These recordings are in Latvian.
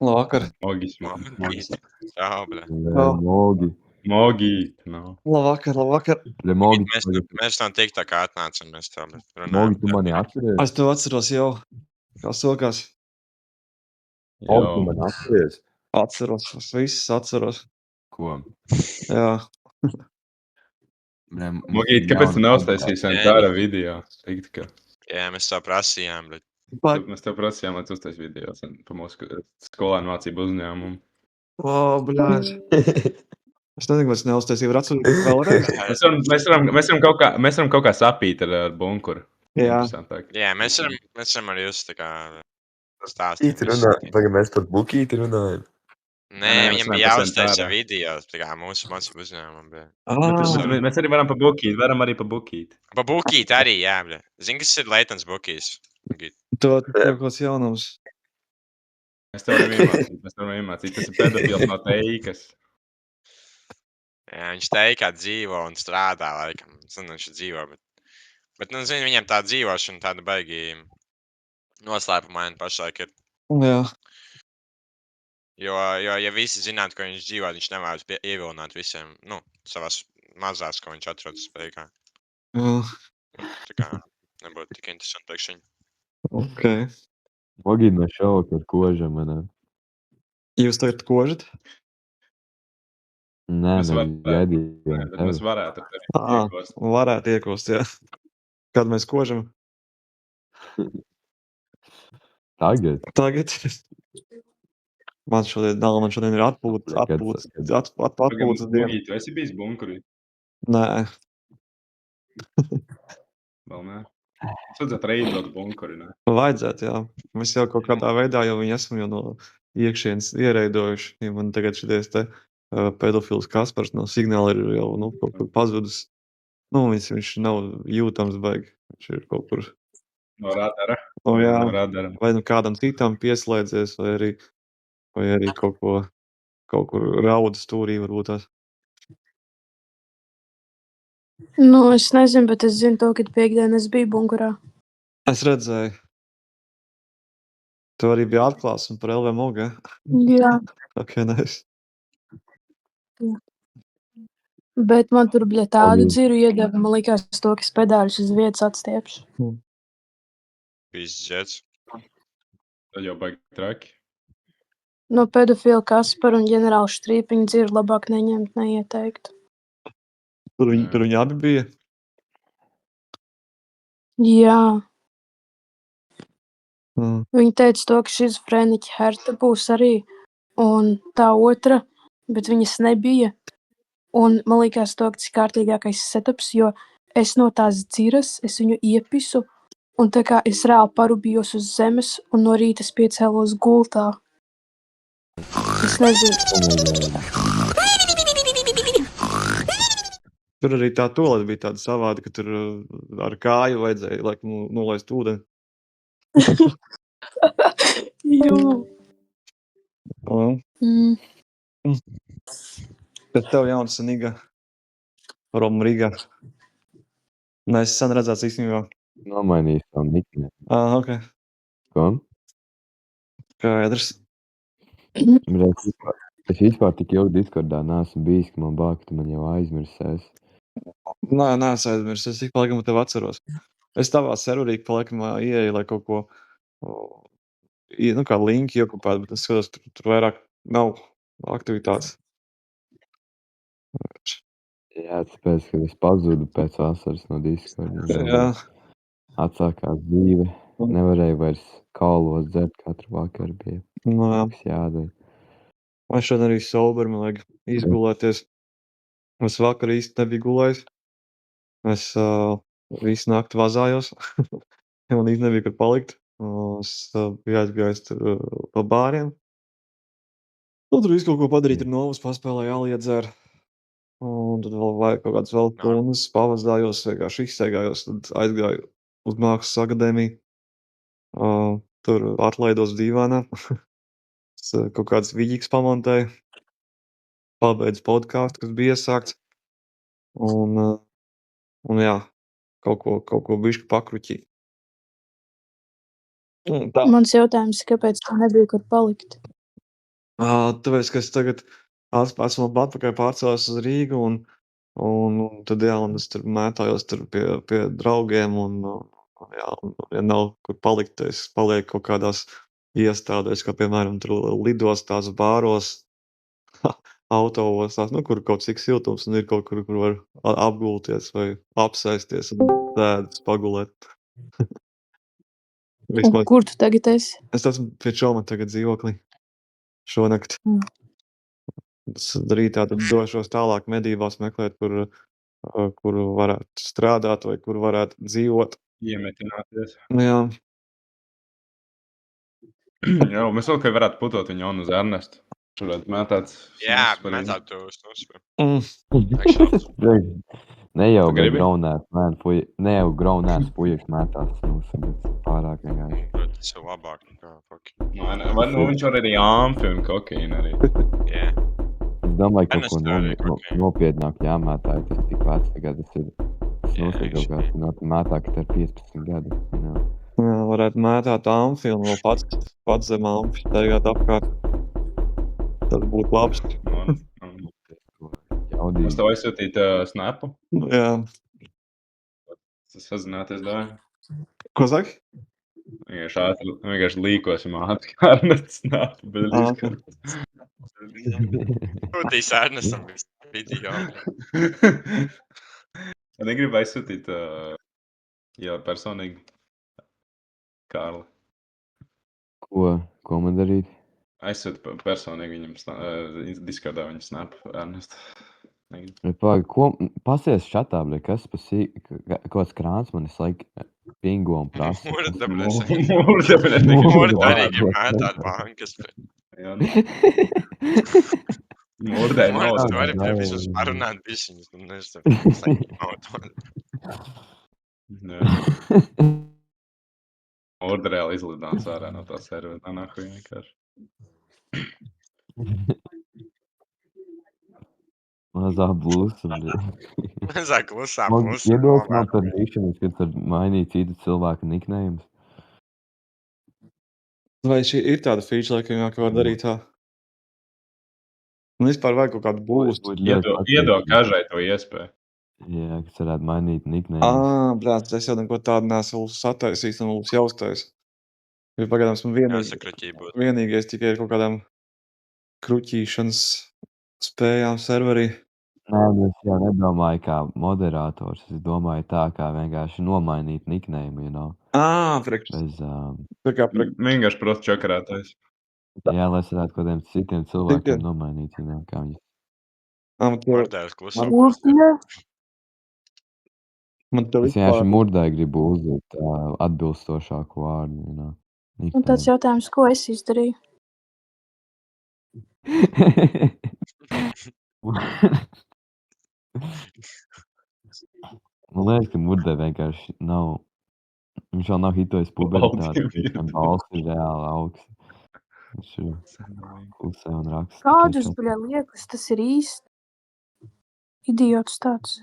Labvakar. Mogis. Čau, bļa. Mogi. Mogīt, no. Labvakar. Mogi, Mēs tam tik tā kā atnācam, mēs tam Mogi, tu mani atceries? Es to atceros jau. Kā sokās. Mogi, tu mani atceries? Atceros. Es visus atceros. Ko? Jā. Mogīt, kāpēc tu neuztaisīji Santāra video? Teikt, ka Jā, mēs tā prasījām, bet mēs tev prasījām, lai tu uztaisi video pa mūsu skolēnu mācību uzņēmumu. O, bļāž. Es nezinu, vai es neuztaisīju. Var atsūtīt vēlreiz? Mēs varam kaut kā sapīt ar bunkuru. Jā. Interesantāk. jā, mēs varam arī jūs tā kā stāstīt. Bukīti runā, tagad mēs par Bukīti runājam. Nē, Nē, mēs viņam runājam bija par jāuztaisa Santara. video, tā kā mūsu mācību uzņēmumam bija. Mēs arī varam pa bukīt, varam arī pa bukīt. Pa Bukīt arī, jā, bļa. Zini, kas ir Leitons Bukīs? To tev kaut kāds jaunums. Mēs tev varam iemācīt. Tas ir pedofils no Teikas. Jā, viņš teikā dzīvo un strādā, laikam. Zinu, viņš dzīvo, bet nu, zini, viņam tā dzīvošana tāda baigi noslēpumaina pašlaik ir. Jā. Jo, ja visi zinātu, ka viņš dzīvo, viņš nevēlas ievilināt visiem, nu, savās mazās, ko viņš atrodas beigā. Jā. Tā kā nebūtu tik interesanti priekš viņu. Ok. Mogi no šauka ar kožam, manā. Jūs tagad kožat? Nē, Mēs gaidījām Bet mēs tevi. varētu ar tevi iekost. Varētu iekost, jā. Kad mēs kožam? Tagad. Man šodien ir atpūtas diena. Mogīt, tu esi bijis bunkurī? Nē. Vēl nē. Es vajadzētu reidot bunkuri, ne? Vajadzētu, jā. Mēs jau kaut kādā veidā jau viņu esam jau no iekšienes iereidojuši. Ja man tagad šities te pedofils Kaspars no signāla ir jau kaut kur pazudus. Viņš nav jūtams baigi. Viņš ir kaut kur. No radara. Jā. No radara. Vai kādam citam pieslēdzies, vai arī kaut kur rauda stūrī varbūt tās. Es nezinu, bet es zinu to, ka piekdien es biju bunkurā. Es redzēju. Tu arī biji atklāsme par LVMOG, ja? Jā. Ok, nice. Bet man tur bija tādu dziru iedeva, man likās to, ka es pedāļus uz vietas atstiepšu. Pizdzēts. Tad jau baigi traki. No pedofila Kaspara un ģenerāla Štrīpiņa dziru labāk neņemt, neieteikt. Tur viņi abi bija? Jā. Viņi teica to, ka šizofrēniķa Herta būs arī, un tā otra, bet viņas nebija. Un man likās to, ka tas ir kārtīgākais setups, jo es no tās dziras, es viņu iepisu, un tā kā es reāli parubījos uz zemes, un no rīta es piecēlos gultā. Es nezinu. Tur arī tā tolete bija tāda savāda, ka tur ar kāju vajadzēja, laikam, nolaist ūdeni. Jū. Kad tev jauns Niga, Rom Riga. Nē, es sen redzēts īstenībā. Nomainījis tam nikni. Ok. Ko? Skaidrs. Es vispār tik ilgi Discordā neesmu bijis, ka man bāk, tu man jau aizmirsēs. Nē, es aizmirsu. Es tik paliekam tev atceros. Es tavā serverī paliekam ieeju, lai kaut ko, kā linki iekopētu, bet es skatos, tur vairāk nav aktivitātes. Jā, tāpēc, kad es pazudu pēc vasaras no Discorda. Jā. Atsākās dzīve. Nevarēju vairs kaulos dzert katru vakaru bija. Kas jādara. Man šodien arī sober, man vajag izgulēties. Es vakar īsti nebiju gulējis. Es visu nakti vazājos. Man īsti nebija, kur palikt. Es biju aizgājis pa bāriem. Tur visu kaut ko padarīt ar novus, paspēlēju aliedzer. Un tad vēl vajag kaut kādas vēl stundas, pavazājos, vienkārši izsteigājos, tad aizgāju uz Mākslas akadēmiju. Tur atlaidos dīvainā. Kaut kāds viģiks pamontēju. Pabeidzu podcastu, kas bija iesākts. Un jā, kaut ko bišķi pakruķī. Mans jautājums, kāpēc tā nebija, kur palikt? Tāpēc, ka es tagad esmu atpakaļ pārcēlies uz Rīgu un tad, jā, un es tur mētājos tur pie draugiem jā, un ja nav kur palikt, tad es palieku kaut kādās iestādēs, kā piemēram tur lidostās, bāros, autoostās, kur kaut cik siltums un ir kaut kur var apgulties vai apsēsties un pēdas pagulēt. Un Vismaz kur tu tagad esi? es esmu pie čoma tagad dzīvoklī šonakt. Es rītā tad došos tālāk medībās meklēt, kur varētu strādāt vai kur varētu dzīvot. Iemetināties. Jā. Jā, mēs vēl, ka varētu putot viņu uz Ernestu. Tur varētu mētāt. Jā, nosvarīgi. metāt tos nosver. Mm. Actually. Ne jau Tu gribi? graunēs puikas mētās snus, bet pārāk vienkārši. Tas ir labāk nekā fucking. Vai nu viņš var arī amfi un kokaīnu arī. Jā. Es domāju, ka kaut Ernests ko arī kokaīnu. nopietnāk jāmētā, ja tas tik vecs tagad tas ir. Tas Jā, notiek kaut kāds, mētā, ka tev ir 15 gadi. Jā. Jā, varētu mētāt amfi un vēl pats zem amfi staigāt apkārt. Tas būtu labs. Jaudīgi. Es tev aizsūtītu snapu. Jā. Sazināties dāju. Ko saki? Vienkārši līkosim ātri kā Ernests snapu. Bet Ā. izskatās. Sūtīs Ernestam video. Es negribu aizsūtīt personīgi Kārli. Ko man darīt? Aizsūtu personīgi viņam Discordā viņa snapu Ernestu. Pasies šatā, bļa, kas kaut kāds krāns man visu laiku pingo un prasa. Murda, blēs. Murda, blēs. Murda arī grib mētāt bankas. Murdai nav. Murda, tu arī pie visus parunāt bišķiņus. Nu, nezinu. Murda reāli izlidās ārā no tā servera. Tā nahuj vienkārši. Mazā blūsa, bļa. Mazāk klusā Man plusa. iedos man par mīšanas, kad var mainīt citu cilvēku nicknames. Vai šī ir tāda feature, laikam, ka var darīt tā? Un vispār vajag kaut kādu boostu. Iedod kažai to iespēju. Jā, kas varētu mainīt nicknames. Brāt, es jau neko tādu neesmu sataisījis un mums jaustais. Jo pagaidām esmu Jāsakruķī būt. vienīgais tikai ar kaut kādām kruķīšanas spējām serverī. Nē, es jau nedomāju kā moderators. Es domāju tā, kā vienkārši nomainīt nickname, you know. Priekš. Bez, Tā kā priekš. Vienkārši prosti čakarētais. jā, lai es varētu kaut kādiem citiem cilvēkiem nomainīt, you know, kā viņi. Murdēs klusā. Urpņā? Man tev Es vienkārši murdai gribu uzdot atbilstošāku vārdu, you know. Un tāds jautājums, ko es izdarīju? Man liekas, ka murdai vienkārši nav. Viņš vēl nav hitojis pubertāti. Viņam balss ir reāli augsts. Viņš ir klusē un raksta. Kādus, bļa, liekas, tas ir īsti? Idiots tāds.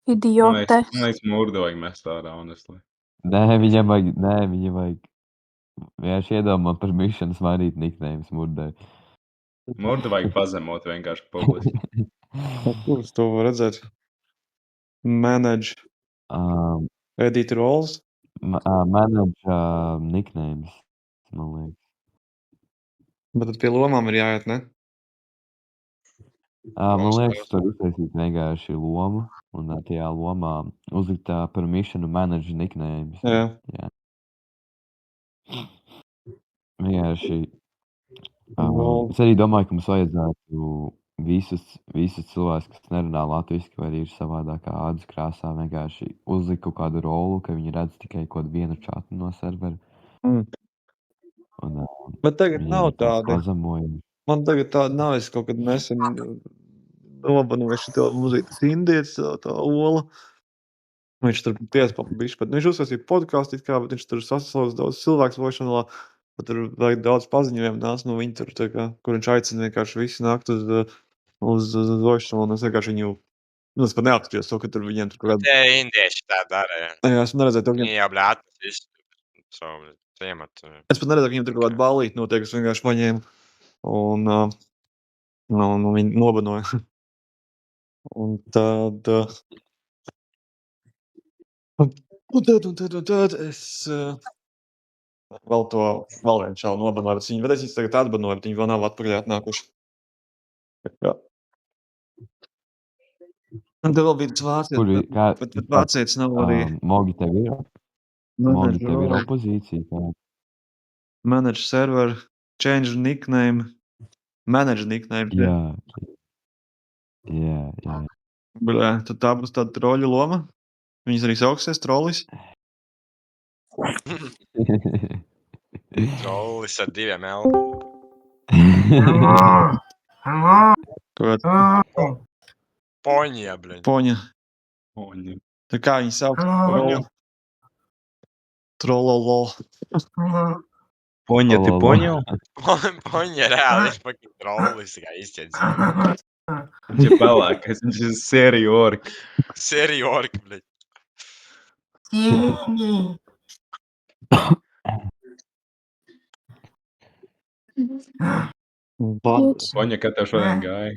Idiote. Man liekas, Murdu vajag mest ārā, honestly. Nē, viņam vajag. Vienkārši iedomā par mišanas mainīt nicknames murdai. Murdu vajag pazemot vienkārši publiski. Kurus to var redzēt? Manage. Edit roles. Manage nicknames, man liekas. Bet tad pie lomām ir jāiet, ne? Man liekas, tur uztaisīt vienkārši lomu. Un tajā lomā uzlikt permission manage nicknames. Jā. Vienkārši. Es arī domāju, ka mums vajadzētu visus cilvēkus, kas nerunā latviski vai ir savādākā ādas krāsā, vienkārši uzlikt kaut kādu rolu, ka viņi redz tikai kaut vienu čatu no servera. Bet tagad nav tāda. Pazemojumi. Man tagad tāda nav. Es kaut kad nesen nobanuju šito muzīkas indietis, tā Ola. Viņš tur piespapa bišķi, bet viņš uzsāsīja podcastu it kā, bet viņš tur sasauc daudz cilvēks vošanā. Tur vajag daudz paziņojumu nāc no viņa tur, tā kā, kur viņš aicina vienkārši visi nākt uz vošanā. Un es vienkārši viņu, es pat neapskatījos to, ka tur viņiem tur kaut kādā. Tie indieši tā dara. Jā, es neredzēju to, Viņi jau blētas visu savu ciemat. Es pat neredzēju, ka viņiem tur kaut kāda ballīte notiek, es vienkārši paņēmu Un viņi nobanoja. Un tad es vēl vienu čalu nobanoju, bet es viņus tagad atbanoju, bet viņi vēl nav atpakaļ atnākuši. Jā. Un tev vēl bija tas Kur vācietis, kā, bet vācietis nav arī Mogi tev ir opozīcija? Kā? manage server, change nickname, manage nickname. Jā. Bļā, tad tā būs tāda troļu loma. Viņas arī sauksies trolis. Trollis ar 2 L. Poņa, bļaļ. Poņa. Poņi. Tā kā viņi sauc? Poņa. Trololo. Poņa, tu poņo? Poņa reāli ir fucking trollis, kā izķedz. Viņš ir pelēkais, viņš ir sēriju ork. Seriju orki, bļaļ. Poņa, kā tev šodien gāja?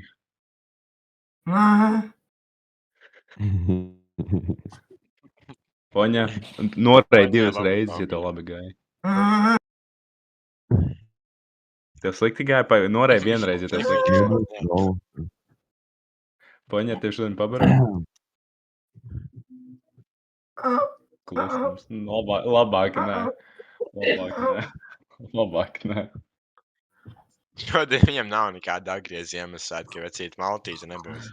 Poņa, norēj 2 reizes, ja tev labi gāja. Tev slikti gāja, norēj 1 reizi, ja tev slikti gāja. Poņa, tev šodien pabarā? Klusums. Labāk nē. Labāk nē. Šodien viņam nav nekāda agrieza Ziemassvētku, jo vecīt maltīte nebūs.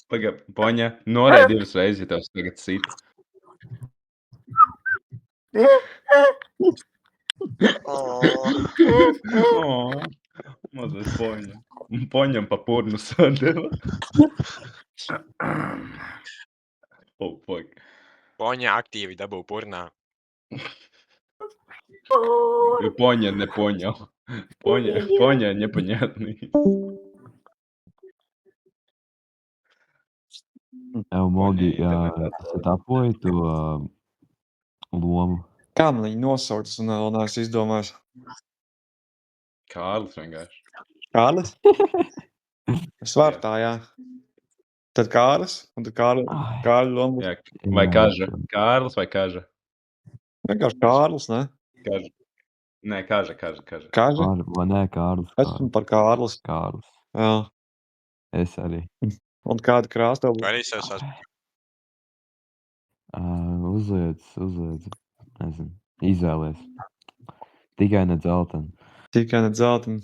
Pagad, Poņa, norēj 2 reizes, ja tev tagad sit. Mazais Poņa. Poņam pa purnu sadeva. Oh, fuck. Poņa aktīvi dabū purnā. Понял, не понял. Понял, непонятный. Mogi, Poņa, tas apoja to lomu. Kā man viņu nosaukt, es vēl neesmu izdomājis. Kārlis vienkārši. Kārlis? Svartā, jā. Tad Kārlis, un tad Kārļa loma. Jā, vai kaža? Kārlis vai kaža? Vienkārši Kārlis, ne? Kaža. Nē, kaža. Kaža? Vai nē, Kārlis? Esmu par Kārlis. Kārlis. Jā. Es arī. Un kāda krāsa tev Tu būs? arī sev sas... Uzliec, nezinu, izvēlies. Tikai ne dzelteni. Tikai ne dzelteni.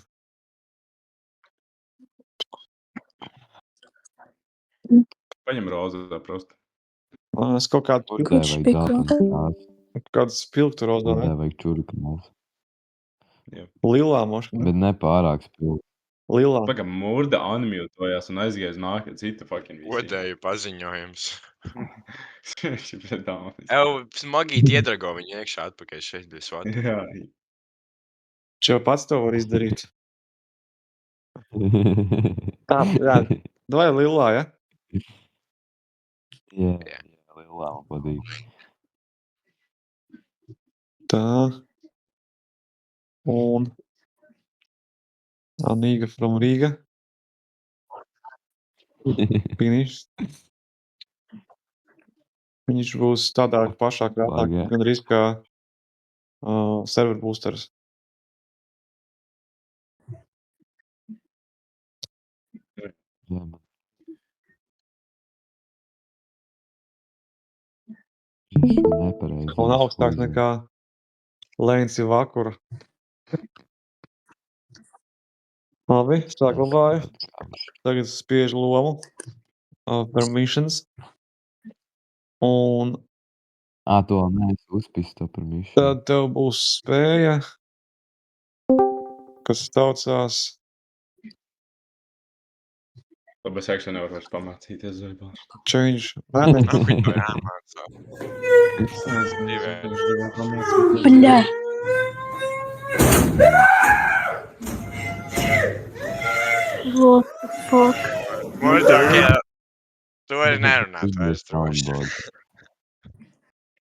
Paņem rozā prosti. Es kaut kādu Tev vajag dzelteni. spilgtu rozā, ne? Tev vajag čurknās. Lilā moška. Bet ne pārāk spilgti. Lilā. Pagam, Murda unmutojās un aizgāja uz nākamā cita fucking visi. Godēju paziņojums. Viņš ir pret dāmas. Smagīt iedrago viņu iekšā atpakaļ šeit bija svatu. Jā. Čo pats to var izdarīt? Tā, jā. Vai lilā, ja? Jā, lielā man patīk. Tā. Un Anīga from Rīga. Finish. Viņš būs tādā pašā krāsā, Baga. gan arī kā server boosters. Jā, man. Viņš ir nepareizi. Un augstāks nekā Lēnci vakura. Labi, saglabāju. Tagad spiežu lomu. Permissions. Un To mēs uzpist to permission. tad tev būs spēja, kas saucās Labi, es actually nevaru vairs pamācīties zaļbās. Change Nav Management. viņu to jāmācā. Bļā. What the fuck? Murdoch, tu vari nerunāt vairs droši. Soundboard.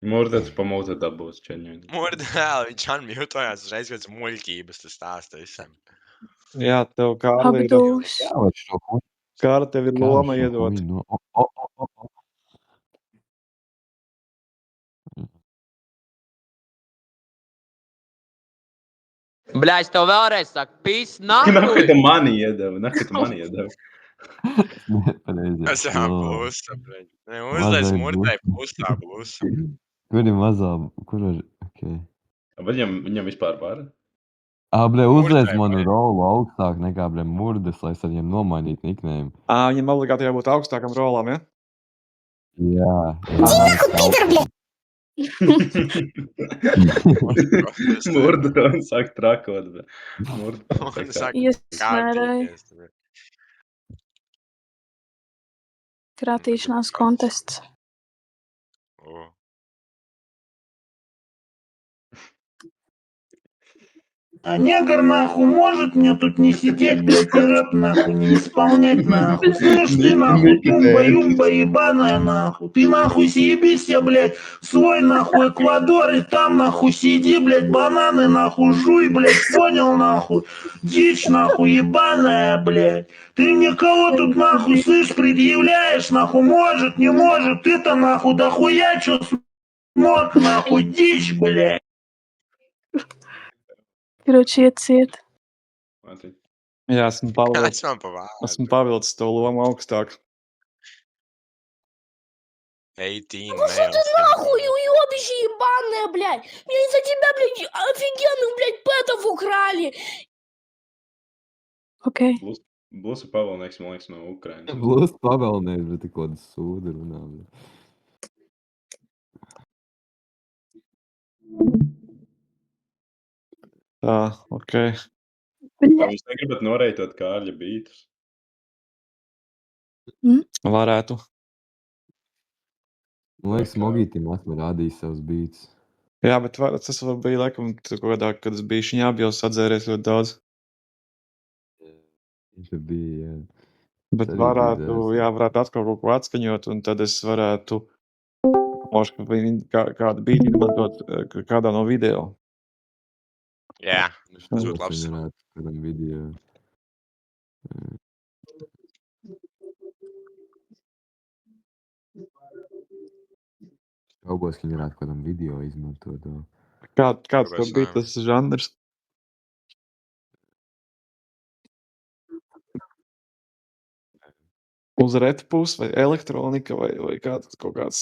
Murda, tu pamūti dabūs čeņuņi. Murdā, viņš unmutojās uzreiz pēc muļķības, tas stāsta visam. Jā, tev Kārli ir, Apdūs. Jā, vai šo kuņu? Kārli tev ir Kā loma šo iedot. kuņu no... Bļāļ, tev vēlreiz saka, pīs Naka nākuj! tu mani iedevi, naka tu mani iedevi. Nepareizi. Tas jā, blusa, bļaļ. Ne, uzliec Mazai murdai blusa. blusa. Kur ir mazā... Kur ir... Okay. Viņam vispār var? Ble, uzliec Murdai manu vajag. rolu augstāk nekā, ble, murdas, lai es ar viņiem nomainītu niknējumu. Viņam obligāti jābūt augstākam rolam, ja? Jā. Murda, un sāk trakot. Murda. Un saka, Iesmērēja. kārtīties. tur. Krātīšanās kontests. O. А негр нахуй может мне тут не сидеть, блядь, и рэп нахуй не исполнять нахуй. Слышь ты нахуй, тумба-юмба ебаная нахуй. Ты нахуй съебись себе, блядь, в свой нахуй Эквадор и там нахуй сиди, блядь, бананы нахуй жуй, блядь, понял нахуй. Дичь нахуй ебаная, блядь. Ты мне кого тут нахуй, слышь, предъявляешь нахуй, может, не может, ты-то нахуй дохуя чё смог нахуй, дичь, блядь. Kroči iet ciet. Jā, esmu Kāds man pa esmu vārdu? pavilcis to lomu augstāk. 18 Пошел ты males. нахуй, уебище ебаное, блядь! Мне из-за тебя, блядь, офигенных, блядь, пэтов украли! Ok. Blusa pavalnieks, man liekas, no Ukrainas. Blūst pagalnieks, bet tik kāda sūda runā. Tā, ok. Nu, Jūs negribat noreitot Kārļa bītus? Varētu. Man liekas, Mogītim esmu rādījis savus bītus. Jā, bet tas vēl bija laikam kaut kādā, kad es biju šņā, jau sadzēries ļoti daudz. Viņš bija, jā. Bet Arī varētu, dzirdēs. jā, varētu atkal kaut ko atskaņot, un tad es varētu, možda kādu bīti izmantot kādā no video. Jā, tas būtu Šaubos, labs. viņi varētu kādam video. Šaubos, ka viņi varētu kādam video izmantot. Kāds Kāpēc to bija ne? tas žanrs? Uz retpus vai elektronika vai kāds kaut kāds?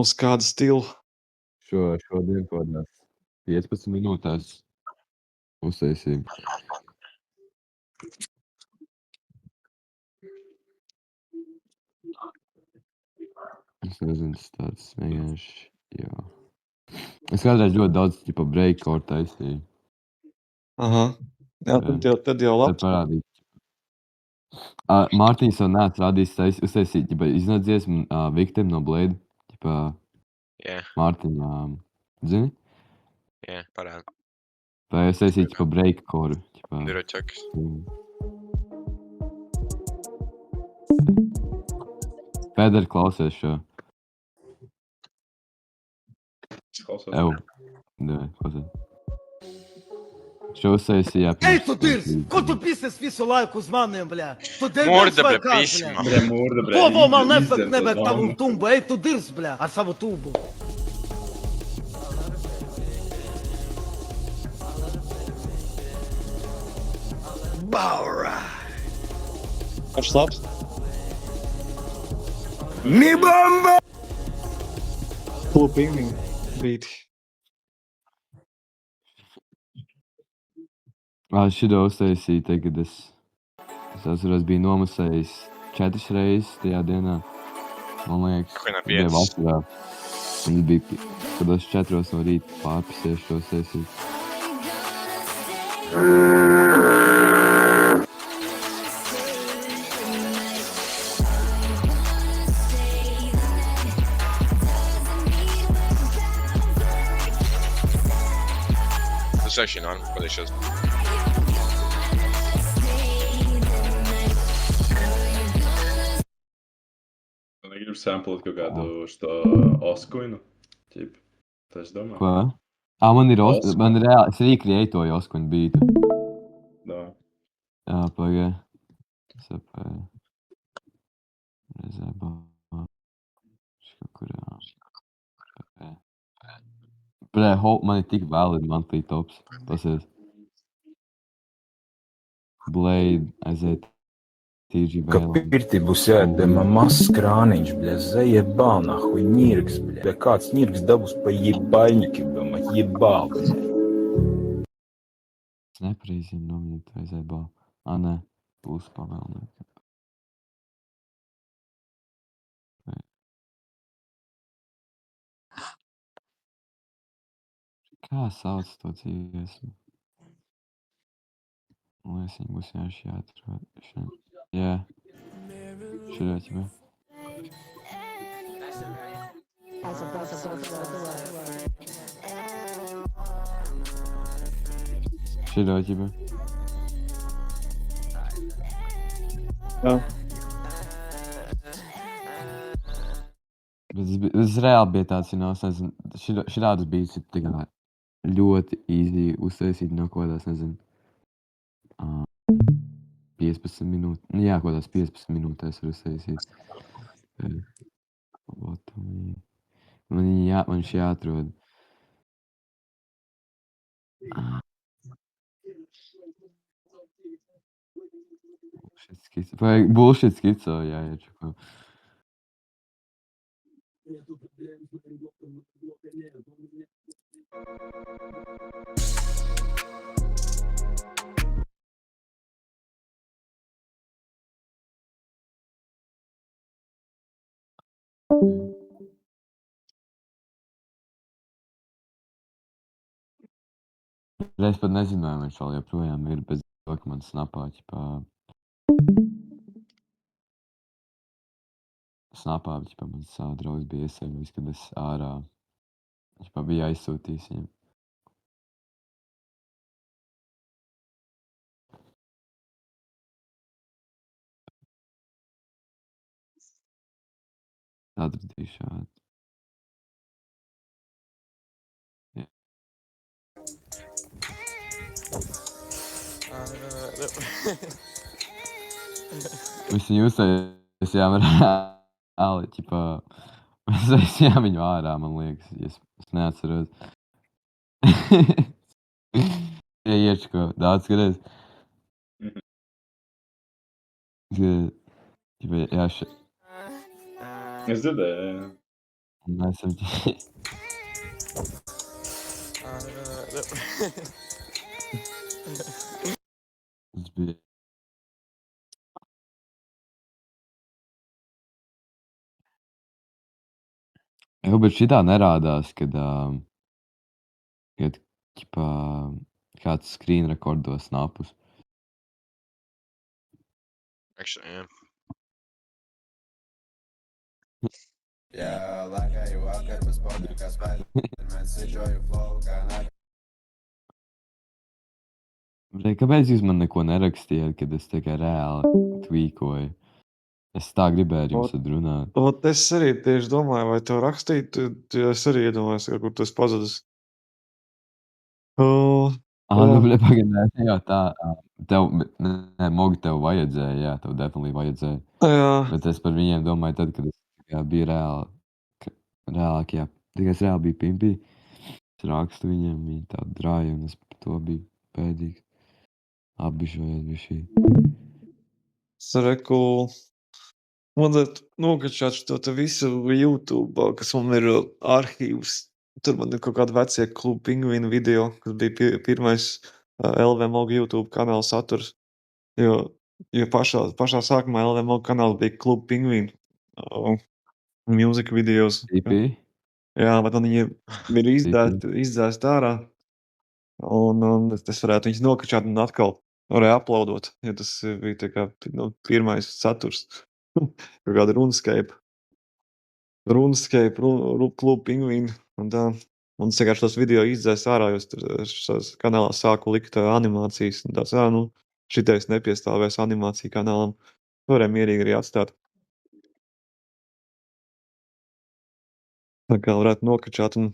Uz kādu stilu? Šodien kādās 15 minūtēs uztaisīju. Es nezinu, tas tāds vienkārši, jā. Es kādreiz ļoti daudz, tipa, breakcore taisīju. Aha. Jā, Jā. tad jau Tad labi. parādīt. Mārtiņš vēl neats rādījis uztaisīt, tipa, iznāc dziesmu Victim no Blade. Tipa, Jā, Mārtiņā, zini? jā, parādi. Vai uztaisīt, tipa, breakcore. Tipa, Diročakas. Pēdēļ klausies šo. Es klausos. Ew. Davai, klausies. Šo uztaisīja. Эй, Тудырс, ko tu pises visu laiku uz maniem, bļā? Tu Murda, vai bļa, kā, pisma. bļā? Murda, Ko man nefakt nevajag tavu tumbu? Ej, tu dirs, bļā, ar savu tubu. Baura! Kurš labs? Mi bomba! Klupīgi bīti. Šito uztaisīju tagad es atceros, biju nomasējis 4 reizes tajā dienā. Man liekas, Ko ne bija 5? vasarā. Un bija, kad es 4 no rīta pārpisēju šo sesiju. Tas actually not, but it shows. samplot kaut kādu šo oskuinu? Ķip. Tas domā? Ko? Man ir Osku. man ir reāli, es recreatoju Oskuņu bītu. Nā. Jā, pagaid. Sapēju. Reizē bā. Kaut kur, jā. Blē, man ir tik valid monthly tops. Pasies. Blade, aiziet. TG Ka Bale. pirtī būs jāatdema mazs krāniņš, bļa, zaебал, нахуй, ниркс, бля, kāds ниркс dabūs pa jebальники, дома, ебал, bļa. Es nepareizi nomītu, aiziet bā. Nē, būs pavēlnē. Kā sauc to dziesmu? Man liekas, viņi būs vienkārši jāatrod. Jā. Šurā ķibē. Šurā ķibē. Jā. Tas reāli bija tāds, es nezinu, šitādus beats ir tā kā ļoti easy uztaisīt no kaut kādās, nezinu, 15 minūtes. Nu jā, kaut kādās 15 minūtēs var uztaisīt. Man šī jāatrod. Bullshit skico, jā, čako. Es pat nezināju, viņš vēl joprojām ir bez to, ka man snapā, mans draugs bija iesēļojis, kad es ārā, bija aizsūtījis viņam. Atradīju šādu. Jā. Mēs viņu uztaisījām reāli, mēs uztaisījām viņu ārā, man liekas, es neatceros. Ja iečko, daudz skatās. Jā, Es dzirdēju, jā. Mēs esam Tas bija. Jā, bet šitā nerādās, kad kāds screen rekordo snapus. Actually, yeah. Kāpēc jūs man neko nerakstījāt, kad es tā kā reāli tvīkoju? Es tā gribēju ar jums runāt. Ot, es arī tieši domāju, vai tev rakstīt, es arī iedomājos, kur tu esi pazudis. Nu, pagaidām, jā, tā. Tev, Mogi, tev vajadzēja, jā, tev definitely vajadzēja. Jā. Bet es par viņiem domāju tad, kad es biju reālāk, jā. Tikai es reāli biju pimpī. Es rakstu viņiem, viņi tādu drāja, un es par to biju pēdīgs. Apbišojies bija šī. Sareku, vajadzētu nokačāt šo te visu YouTube, kas man ir arhīvs. Tur man ir kaut kādi vecie Klubu Pingvīnu video, kas bija pirmais LVMOG YouTube kanāla saturs. Jo pašā sākumā LVMOG kanāls bija Klubu Pingvīnu music videos. TP? Jā, bet tad viņi ir izdzēsti ārā. Un es varētu viņus nokačāt un atkal reuploadot, jo tas bija tā kā pirmais saturs. Kaut kāda RuneScape, Klubu Pingvīnu un tā. Un es vienkārši tos video izdzēs ārā, jo es kanālā sāku likt animācijas un tāds, šitais nepiestāvēs animāciju kanālam. Varēja mierīgi arī atstāt. Tā kā varētu nokačāt un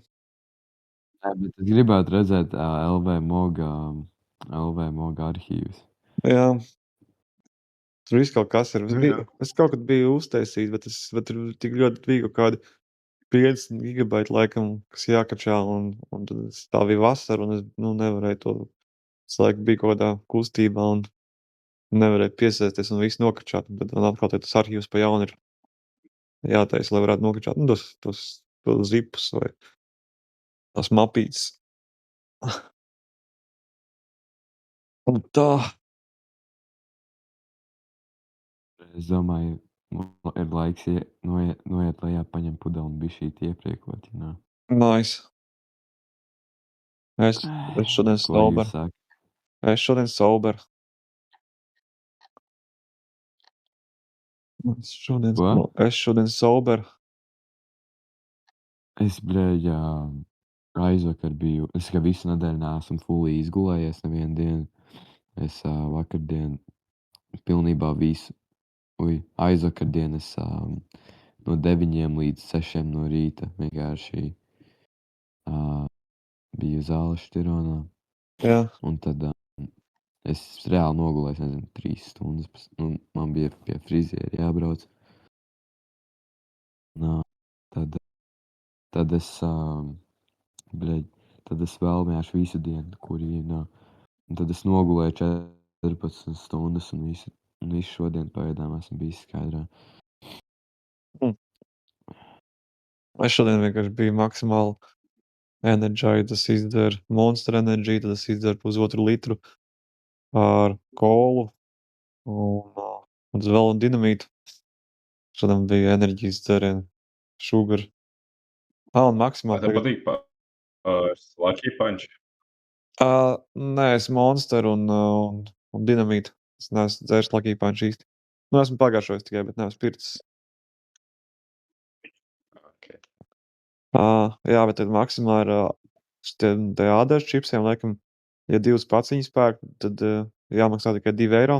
Nē, bet es gribētu redzēt LV Moga arhīvus. jā. Tur viss kaut kas ir. Jā. Es kaut kad biju uztaisījis, bet tur tik ļoti bija kaut kādi 50 gigabaiti laikam, kas jākačā, un tad tā bija vasara, un es nevarēju to. Es laikam biju kaut kādā kustībā, un nevarēju piesaisties un visu nokačāt. Bet man atkal tas arhīvs pa jaunu ir jātaisa, lai varētu nokačāt tos zipus vai tās mapītes. Un tā. Es domāju, ir laiks noiet lejā, paņemt pudeli un bišķīt iepriekot, Nice. Es šodien Ko jūs sober. saka? Es šodien sober. Es šodien sober. Es, bļeļ, aizvakar biju, es kā visu nedēļu neesmu fully izgulējies nevienu dienu. Es vakardien pilnībā visu, aizvakardien es no 9 līdz 6 no rīta vienkārši biju zāles Štironā. Jā. Un tad es reāli nogulēju, nezinu, 3 stundas. Man bija pie friziera jābrauc. Tad es, tad es vēl vienkārši visu dienu kurīju. Un tad es nogulēju 14 stundas un visu šodien pagaidām esmu bijis skaidrā. Es šodien vienkārši biju maksimāli enerģija, tas izdara Monster Energy, tad es izdaru 1,5 litru ar kolu un vēl dinamītu. Šodien bija enerģijas dzērieni, sugar. Un maksimāli Tev patīk Lucky Punch? Nē, es Monster un dinamītu. Es neesmu dzēris Lucky Punch īsti. Esmu pagaršojis tikai, bet neesmu pircis. Okay. Jā, bet tad maksimāli ar tie ādēšu čipsiem, laikam, ja 2 paciņas pērk, tad jāmaksā tikai 2 eiro.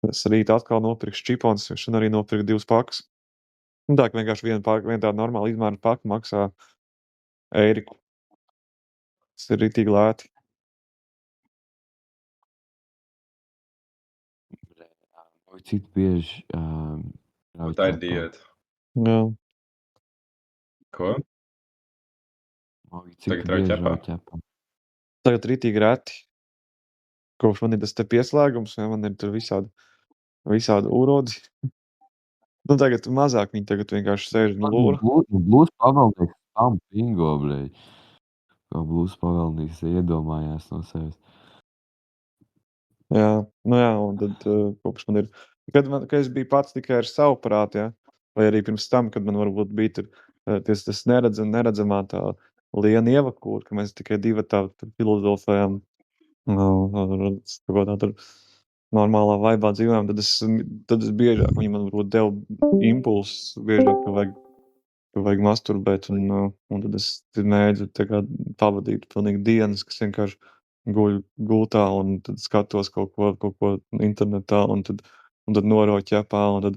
Es rīt atkal nopirkšu čipons, un arī nopirku 2 pakas. Tā, ka vienkārši viena tāda normāla izmēra paka maksā eiriku. Tas ir ritīgi lēti. Cik bieži Tā ir diēta. Jā. Ko? Cik Tagad rauj ķepā? Tagad ritīgi reti. Kopš man ir tas te pieslēgums, ja man ir tur visādi urodi. Tagad mazāk viņi tagad vienkārši sēž un lūra. Blūs pavēlnieks tam pingo, bļeļ. Kā blūs pavēlnieks iedomājās no sevis. Jā, un tad kopš man ir, kad es biju pats tikai ar savu prātu, ja? Vai arī pirms tam, kad man varbūt bija tur tas neredzamā tā liena ievakūra, ka mēs tikai divi tā filozofējam, kādā tur normālā vaibā dzīvojam, tad es biežāk, viņi man varbūt deva impulsus biežāk, ka vajag masturbēt, un tad es mēģinu tā kā pavadīt pilnīgi dienas, kas vienkārši guļu gultā, un tad skatos kaut ko internetā, un tad norauju ķepā, un tad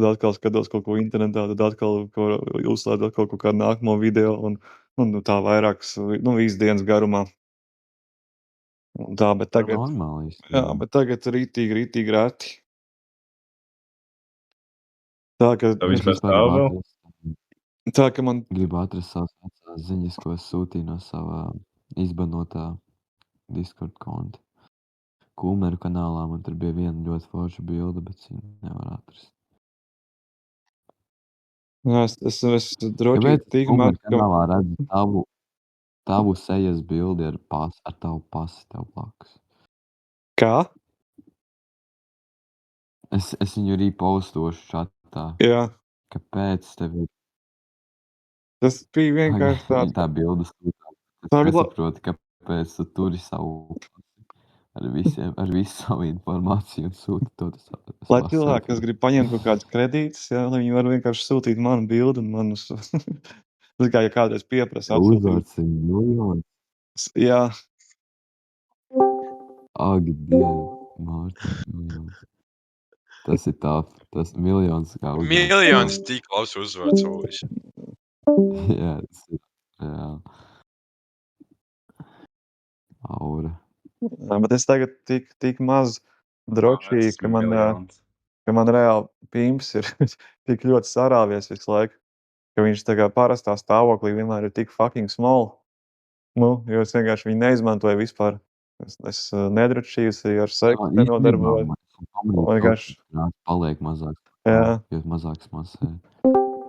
atkal skatos kaut ko internetā, tad atkal uzslēdzu atkal kaut kādu nākamo video, un tā vairākas, visu dienas garumā. Un tā, bet tagad, Normāli. jā, bet tagad ritīgi reti. Tā, ka vispār stāv vēl? Tā, ka man Gribu atrast savas vecās ziņas, ko es sūtīju no savā izbanotā Discord konta. Kūmeru kanālā man tur bija viena ļoti forša bilde, bet viņu nevar atrast. Jā, es droši Kāpēc tik Kūmeru maz, kanālā redzu tavu sejas bildi ar tavu pasi tev blakus? Kā? Es viņu arī postošu čatā. Jā. Kāpēc tev ir? Tas bija vienkārši tāds. Tā bilde sūtā. Es nesaprotu, kāpēc tu turi savu ar visu savu informāciju un sūti to. Lai cilvēki, kas grib paņemt kaut kādus kredītus, jā, viņi var vienkārši sūtīt manu bildi un manus. Tas kā, ja kādreiz pieprasa atsūtīt. Uzvārds ir miljons. Jā. Ak, Dievi, Mārtiņ, miljons. Tas ir tough. Tas miljons kā uzdevums. Miljons tik labs uzvārds. Holy shit. Jā, tas ir reāli. Aura. Jā, bet es tagad tik maz drošīgi, ka man reāli pimps ir tik ļoti sarāvies visu laiku, ka viņš tā kā parastā stāvoklī vienmēr ir tik fucking small. Nu, jo es vienkārši viņu neizmantoju vispār. Es nedrošījos ar seksu nenodarbojos. Vienkārši. Paliek mazāk. Jā. Jo mazāks masē.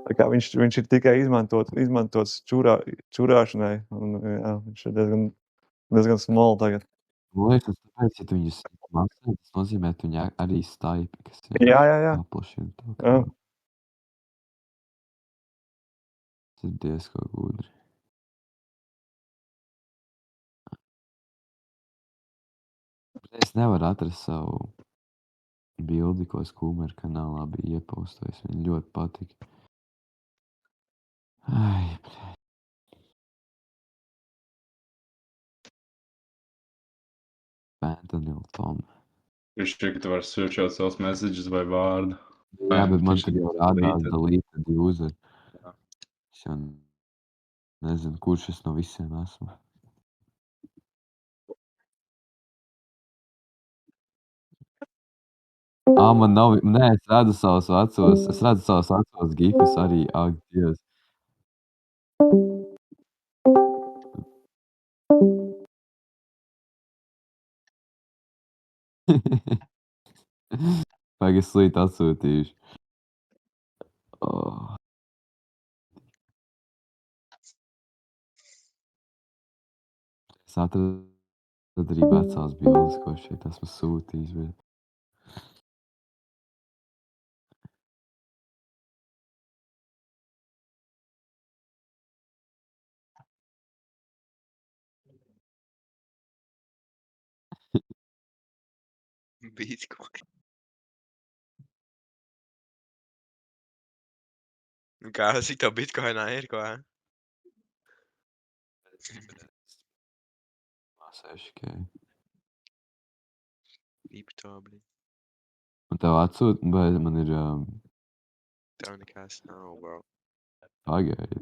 Tā kā viņš ir tikai izmantots čurāšanai. Un, jā, viņš ir diezgan small tagad. Man liekas, tāpēc, ja tu viņus masē, tas nozīmē, ka viņi arī staipi, kas Jā. paplašina to. Jā. Tas ir diezko gudri. Es nevaru atrast savu bildi, ko es Kūmeru kanālā biju iepostojis. Viņa ļoti patika. Ai, bļē. Fentanyl Tom. Viņš šķiet, ka tu vari switchot savus messages vai vārdu. Jā, bet man tur jau rādās deleted. deleted user. Jā. Es jau nezinu, kurš es no visiem esmu. Man nav, nē, es redzu savus vecos gifus arī, ak, Dievs. Vajag es slīt atsūtīšu. Oh. Es atradu arī vecās bildes, ko šeit esmu sūtījis, bet... Bitcoin. Kā cik tev bitcoinā ir, ko? 6K. Kripto, blī. Un tev atsūt, vai man ir Tev nekas nav, bro. pagaidi.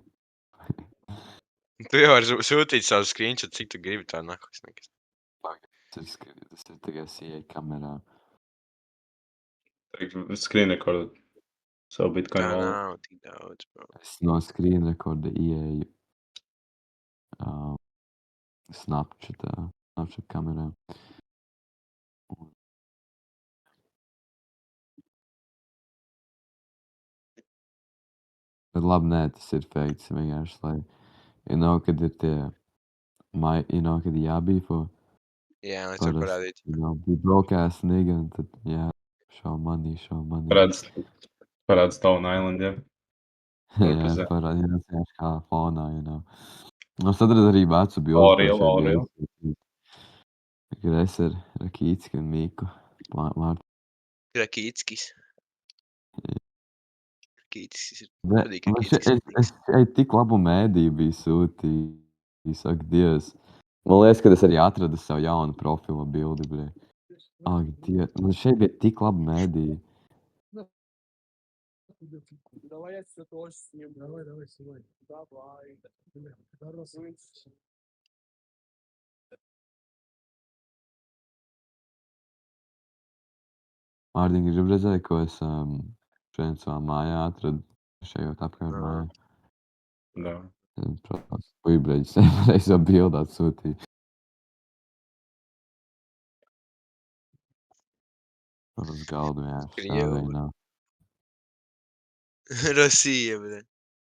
Tu jau vari sūtīt savu screenshot, cik tu gribi, tā nakas nekas. Tas ir tikai sieja kamerā. Screen record savu Bitcoin Tā wallet. nav tik daudz, bro. Es no screen rekorda ieeju Snapchat kamerā. Bet labi, nē, tas ir fakts vienkārši, lai, kad ir tie, kad jābīfo. Jā, lai tur parādīt. Be broke ass nigga, un tad, jā, show money. Parāds Stone Island, jā. Jā, parādījās kā fonā, Es atradu arī vecu bildi. Oreo. Greser, Rakītski un Miku. Rakītskis. Rakītskis ir. Es šeit tik labu mēdīju biju sūtījis, ak, Dievs. Man liekas, ka es arī atradu savu jaunu profila bildi, bļē. Ak, Dievs, man šeit bija tik labu mēdīju. Mārtiņ, gribu redzēt, ko es šeit savā mājā atradu. Šajot apkārt mājā. Jā. Protams, puibreģis nevarēs jau bildi atsūtīt. Uz galdu, jā, stāvēja nav. Rosija, bļē.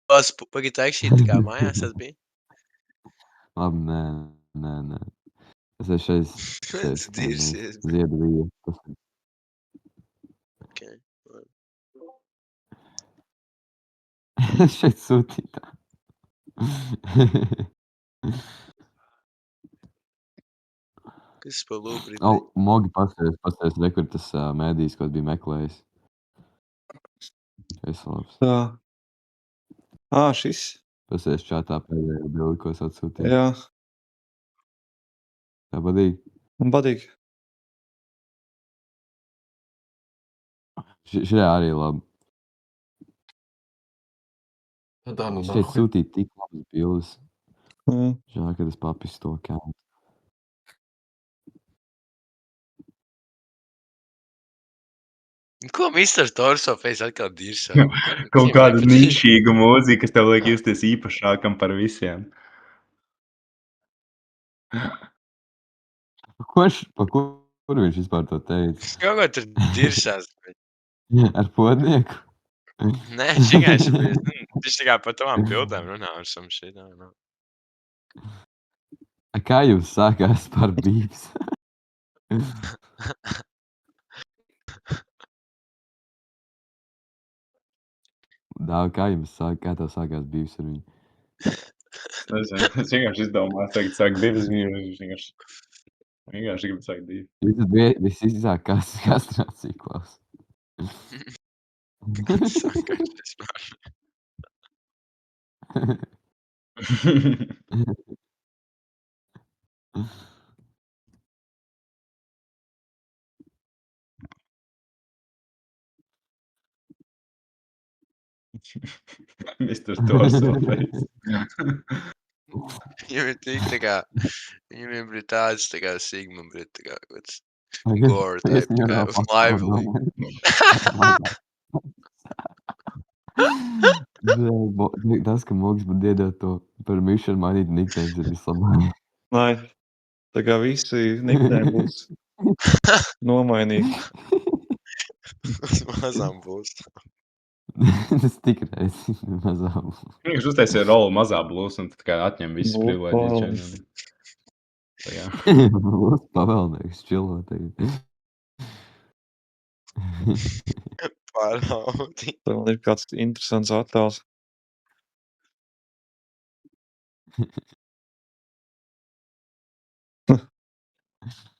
Pagad tā tā kā mājās tas bija? Labi, nē. Es šeit Dirsies, bļē. Ziedviju. Ok. Es šeit sūtīju tā. Kas pa lūbrīt? Mogi pasties, rekur tas mēdījis, ko bija meklējis. Es labs. Tā. Šis. Pasties čatā pēdējo bildi, ko es atsūtīju. Jā. Tā patīk? Man patīk. Šajā arī labi. Tā nu Šeit nav. sūtīt tik labas bildes. Mm. Žēl, ka es papistu to kēmu. Ko Mr. Torsofejs atkal dirsā? Kaut kāda nišīga mūzika, kas tev liek justies īpašākam par visiem. Pa kur viņš vispār to teica? Kaut ko tur dirsās. Ar podnieku? Nē, čigājuši bija. Viņš tā kā par tavām bildēm runā ar some shit. No. Kā jūs sākās par bīps? Dāv, kā tev sākās bīps ar viņu? Es vienkārši izdomāju, tagad sāk divas viņas. Vienkārši gribu sākt divi. Jūs bija visizāk kastrācija klās. Sākās vispār. Mr. Torsofejs. Viņam ir tik tā kā, viņam ir tāds tā kā Sigma, bet tā kā kāds gore type, tā kā lively. Tas, ka Mogs man iedod to permission mainīt nicknames ir vislabāk. Nē, tā kā visi nickname būs nomainīti. Uz mazām būs. Tas tikreiz mazām. Viņš uztaisīja rolu mazā blūs un tad kā atņem visas Nu, privilēģijas. Tā kā. Lūdzu, pavēlnieks čilo tagad. Pāraudi. Tā man ir kāds interesants attēls.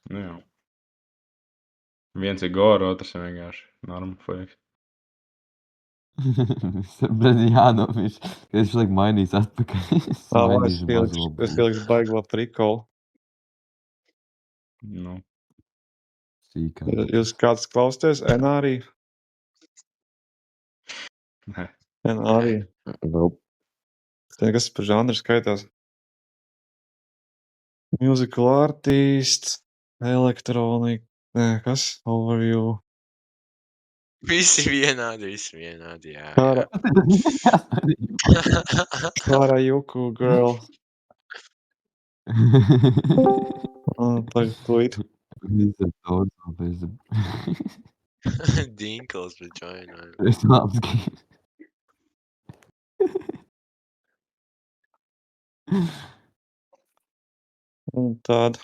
Nu jā. Viens ir gora, otrs ir vienkārši norma fujaks. Bet jānomiš, ka es šlaik mainīs atpakaļ. Es mainīšu mazo Es ielikšu baigo prikolu. Nu. sīkā. Jūs kāds klausties? Enārī? Nē. Enārī. Nope. Kas par žanru skaitās? Musical artist, elektronika, nē, kas? Overview. Visi vienādi, jā. Kara, Karajuku girl. Tagad tweet. Mr. Torsofejs. Dinkls, bet joinā. Es labs gīms. Un tāda.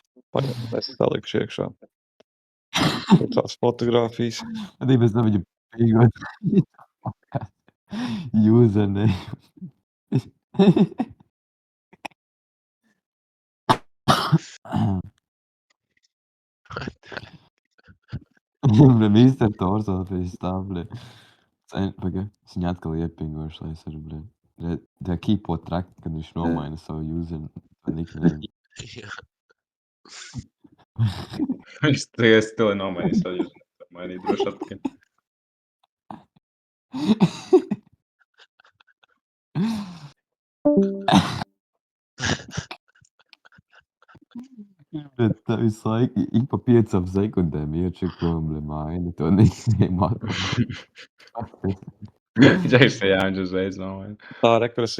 Es salikšu iekšā. Tās fotogrāfijas. Arī bez tam viņu pīgot. Username. Mr. Torsofejs stāv, bļa. Paga, es viņu atkal iepingošu, lai es varu, bļa. Tā keepo track, kad viņš nomaina savu nickname. Jā. Viņš tikai stili nomainīs savu uzmanību. Mainīt droši atpakaļ. Bet tā visu laiku, ik pa 5 sekundēm iečekojam, bļa, maina to nickname atpakaļ. Jā, viņš uzreiz nomaina. Tā rekurs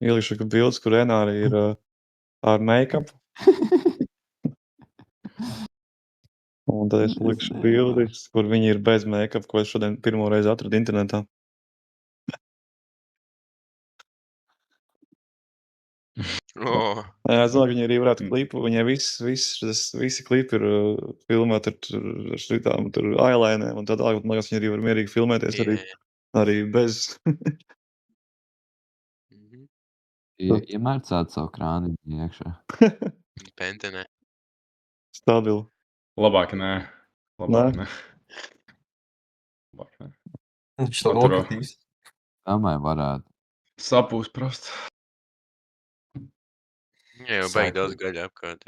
ielikšu bildes, kur Enārī ir ar make-up. Un tad es likšu bildes, kur viņi ir bez make-up, ko es šodien pirmo reizi atradu internetā. Oh. Es domāju, ka viņi arī varētu klipu. Viņai visi klipi ir filmēti ar šitām eyelēnēm un tā tālāk. Man liekas, viņi arī var mierīgi filmēties arī bez. Iemērcāt savu krāniņu iekšā. Pentenē. Stabili. Labāk nē. Labāk nē. Viņš to nokritīs. Domāju, varētu. Sapūs prost. Jā, jau baigi daudz gaļa apkārt.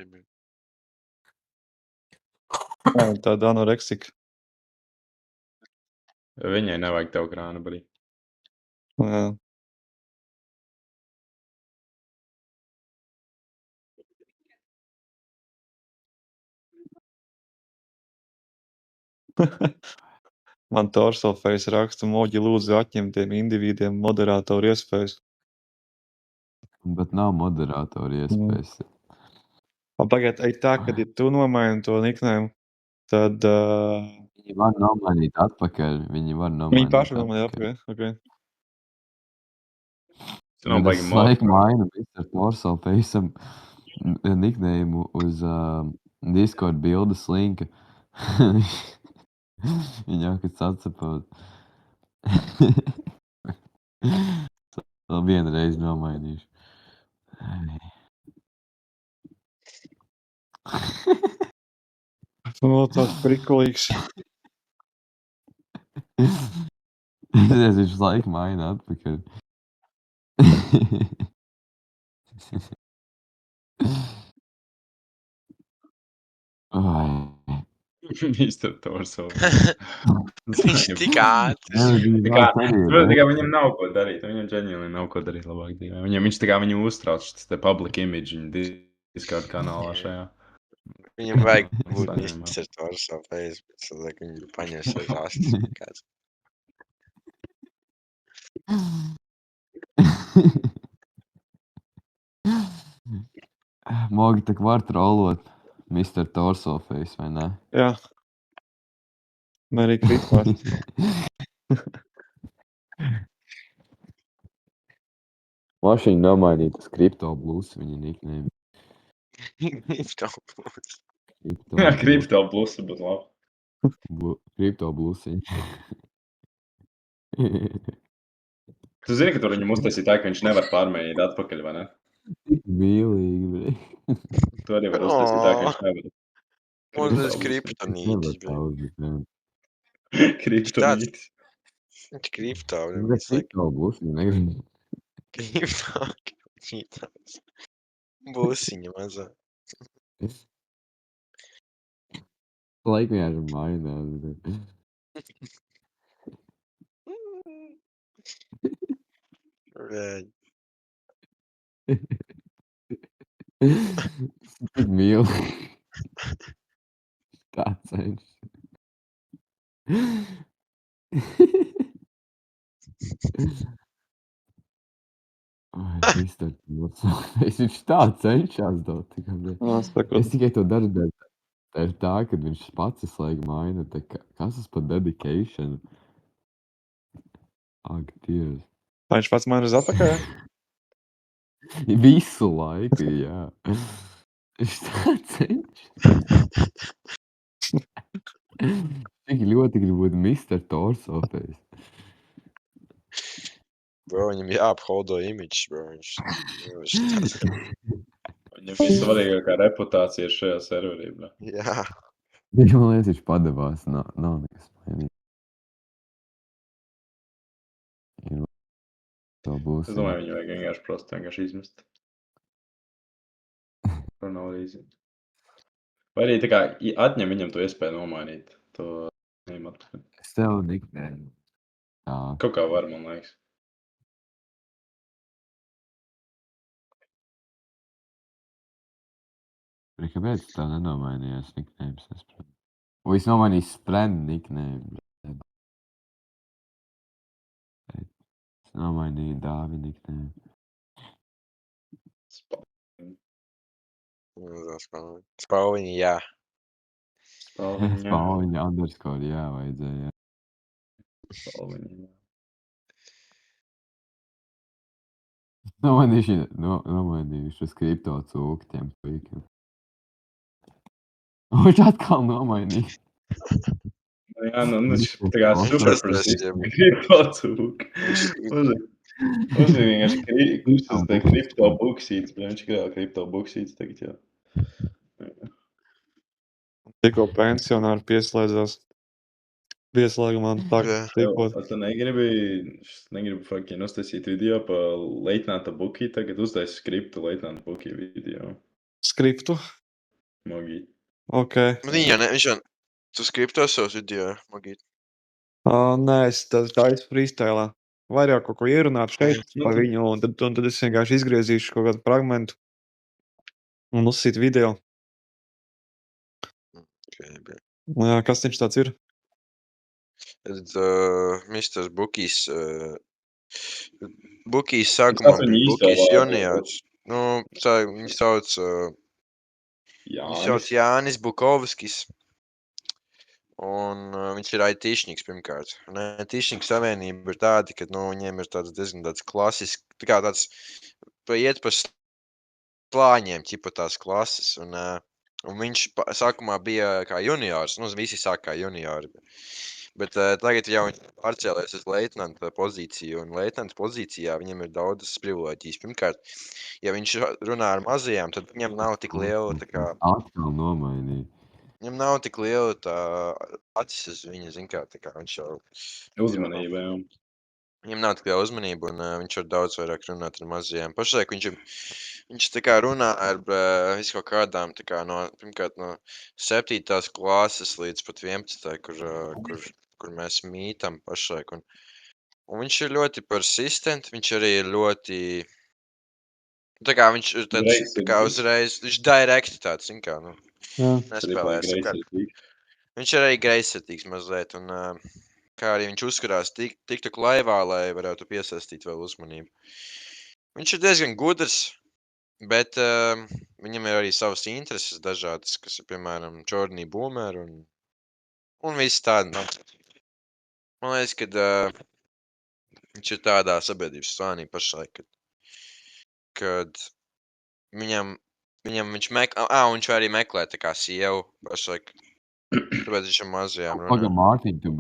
Tāda anoreksika. Viņai nevajag tev krāna, brī. Jā. Man Torsofejs raksta, Moģi lūdzu atņemt tiem individiem moderātoru iespējas. Bet nav moderātoru iespējas. Pagaid, ej tā, kad ja tu nomaini to niknēm, tad Viņi var nomainīt atpakaļ. Viņi paši nomaini atpakaļ. Okay. Tu nav Bet baigi es mods. laiku mainu Mr. Torsofejsam niknējumu uz Discord bildes linka. Viņa jau kas atsapot. Vēl vienu reizi nomainīšu. Nu, tāds prikulīgs. Es viņš laiku maina atpakaļ. Ai. Mr. Torso. Viņš tik ātrs. Tikai viņam nav ko darīt. Viņam ģeņēli nav ko darīt labāk dzīvē. Viņš tā kā viņu uztrauc šis te public image viņa Discord kanālā šajā. Viņam vajag būt Saņemā. Mr. Torso Facebook. Es domāju, ka viņu paņems uz astes. Kāds. Mogi tak var trollot Mr. Torsoface, vai ne? Jā. Merry Christmas. Mašiņa nomainīja tas Crypto Blues viņa nickname. Jā, Crypto Plus būs labi. Crypto Bluesiņa. Tu zini, ka tur viņam uztaisīja tā, ka viņš nevar pārmēģināt atpakaļ, vai ne? Mīlīgi, bre. Tu arī var uztaisīt tā, ka viņš nevar. Un tas kriptonītis. Kriptonītis. Viņš kripto. Tas Crypto Bluesiņa negrib. Kripto. Būsiņa mazā. Laiku vienkārši mainās. Vēļ. Tik mīlīgi. Tā cenšas. Ai, Mr. Torsofejs, viņš tā cenšas dot. Es tikai to daru dēļ tā, ka viņš pats visu laiku maina. Kas tas par dedication? Ak, Dievs. Vai viņš pats maina uz atpakaļ? Visu laiku, jā. Viņš tā cenšas. Tik ļoti grib būt Mr. Torsofejs. Bro, viņam jāapholdo imidžs, bro. Viņš tāds. Viņam vissvarīgākā reputācija ir šajā serverī, bro. Jā. Man liekas, viņš padevās. Nav nekas mainīt. To būs. Es domāju, viņu vajag vienkārši izmest. For no reason. Vai arī tā kā atņem viņam to iespēju nomainīt to nīmatu. Es tev niknēju. Jā. Kaut kā var, man liekas. Kāpēc tā nenomainījās niknējums? Vai es nomainīju Sprend niknējumu? Es nomainīju Dāvi niknējumu. Spauviņi, jā. Spauviņi underscore, jā, vajadzēja. Spauviņi, jā. Nomainījuši uz kripto cūku tiem puikiem. Viņš atkal nomainīja. Jā, viņš tā kā super persistent kripto cūk. Mums ir vienkārši kripto buksīts, bet viņš grēl kripto buksīts tagad, jā. Tikko pensionāri pieslēdzās. Pieslēgumā tā tikot. Tu negribi fucking uztaisīt video pa Leitnanta Bukī, tagad uztaisi skriptu Leitnanta Bukī video. Skriptu? Mogī. Ok. Viņš jau, tu skripto savus video, Mogīt? Nē, es taisu freestylā. Vairāk kaut ko ierunāt šeit par viņu, un tad es vienkārši izgriezīšu kaut kādu fragmentu un uzsīt video. Okay, bet... Jā, kas viņš tāds ir? Tad Mr. Bukijs... Bukijs sākumā bija Bukijs juniors. Nu, viņu sauc... Viņu sauc Jānis Bukovskis. Un viņš ir IT-šņiks pirmkārt. Un IT-šņiks savienība ir tāda, ka, nu, viņiem ir tāds diezgan tāds klasisks, tā kā tāds, iet pa slāņiem, ķipa tās klases. Un viņš sākumā bija kā juniors, nu, visi sāk kā juniori. Bet tagad jau viņš pārcēlēs uz leitnanta pozīciju, un leitnanta pozīcijā viņam ir daudzas privileģijas. Pirmkārt, ja viņš runā ar mazajām, tad viņam nav tik liela, tā kā... Atkal nomainīja. Viņam nav tik liela tā acis uz viņa, zin kā, tā kā viņš jau... Uzmanība, jā. Viņam nav tik liela uzmanība, un viņš var daudz vairāk runāt ar mazajām. Pašlaik viņš tā kā runā ar visu kaut kādām, tā kā pirmkārt no 7. klases līdz pat 11. kur mēs mītam pašlaik. Un viņš ir ļoti persistent, viņš arī ir ļoti... Tā kā viņš ir tāds, tā kā uzreiz, viņš direkti tāds, zin kā, nu, nespēlēs. Viņš ir arī greizsirdīgs mazliet, un kā arī viņš uzskarās tiktu laivā, lai varētu piesaistīt vēl uzmanību. Viņš ir diezgan gudrs, bet viņam ir arī savas intereses dažādas, kas ir, piemēram, Jordan Boomer un viss tādi. Man liekas, ka viņš ir tādā sabiedrības slānī pašlaik, kad viņam viņš viņš arī meklē tā kā sievu pašlaik, tāpēc viņš ar mazajām runā. Paga, Mārtiņ, tu,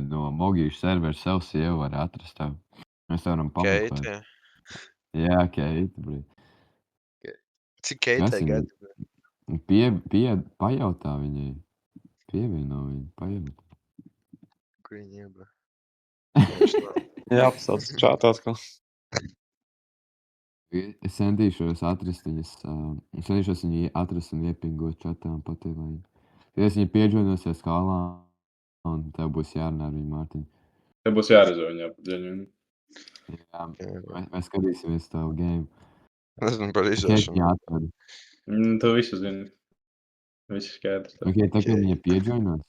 no Mogīšu serveru sev sievu var atrast tev. Mēs te varam pameklēt. Keita? Jā, Keita, Cik Keitai gadu? Pajautā viņai. Pievieno viņu, pajautā. Kur viņa ieba? Jā, pasauc čātā atkal. Es centīšos atrast viņu atrast un iepingot čatā un pateikt, lai es viņu pieģoinosies kālā un tev būs jārunā ar viņu, Mārtiņ. Tev būs jāredzo viņu jāpaģoņu. Jā, mēs skatīsimies tavu game. Es zinu par izdošanu. Tu visu zini. Viss skaidrs. Ok, tagad viņa pieģoinos.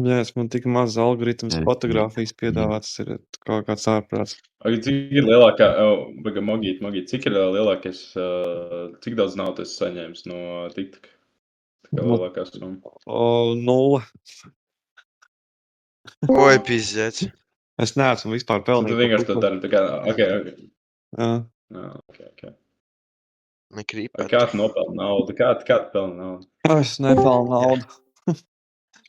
Jā, man tik maz algoritms fotogrāfijas piedāvāts, ir kaut kāds ārprāts. Cik ir lielākā, Mogīt, cik ir lielākais, cik daudz naudas saņēmis no TikTok? Tā kā lielākā summa? 0. Oi, pizdēts. Es neesmu vispār pelnījis. Tu vienkārši to dari, tā kā, ok. Jā. Ok. Nekrīpēt. Kā tu nopelni naudu? Kā tu pelni naudu? Es nepelnu naudu.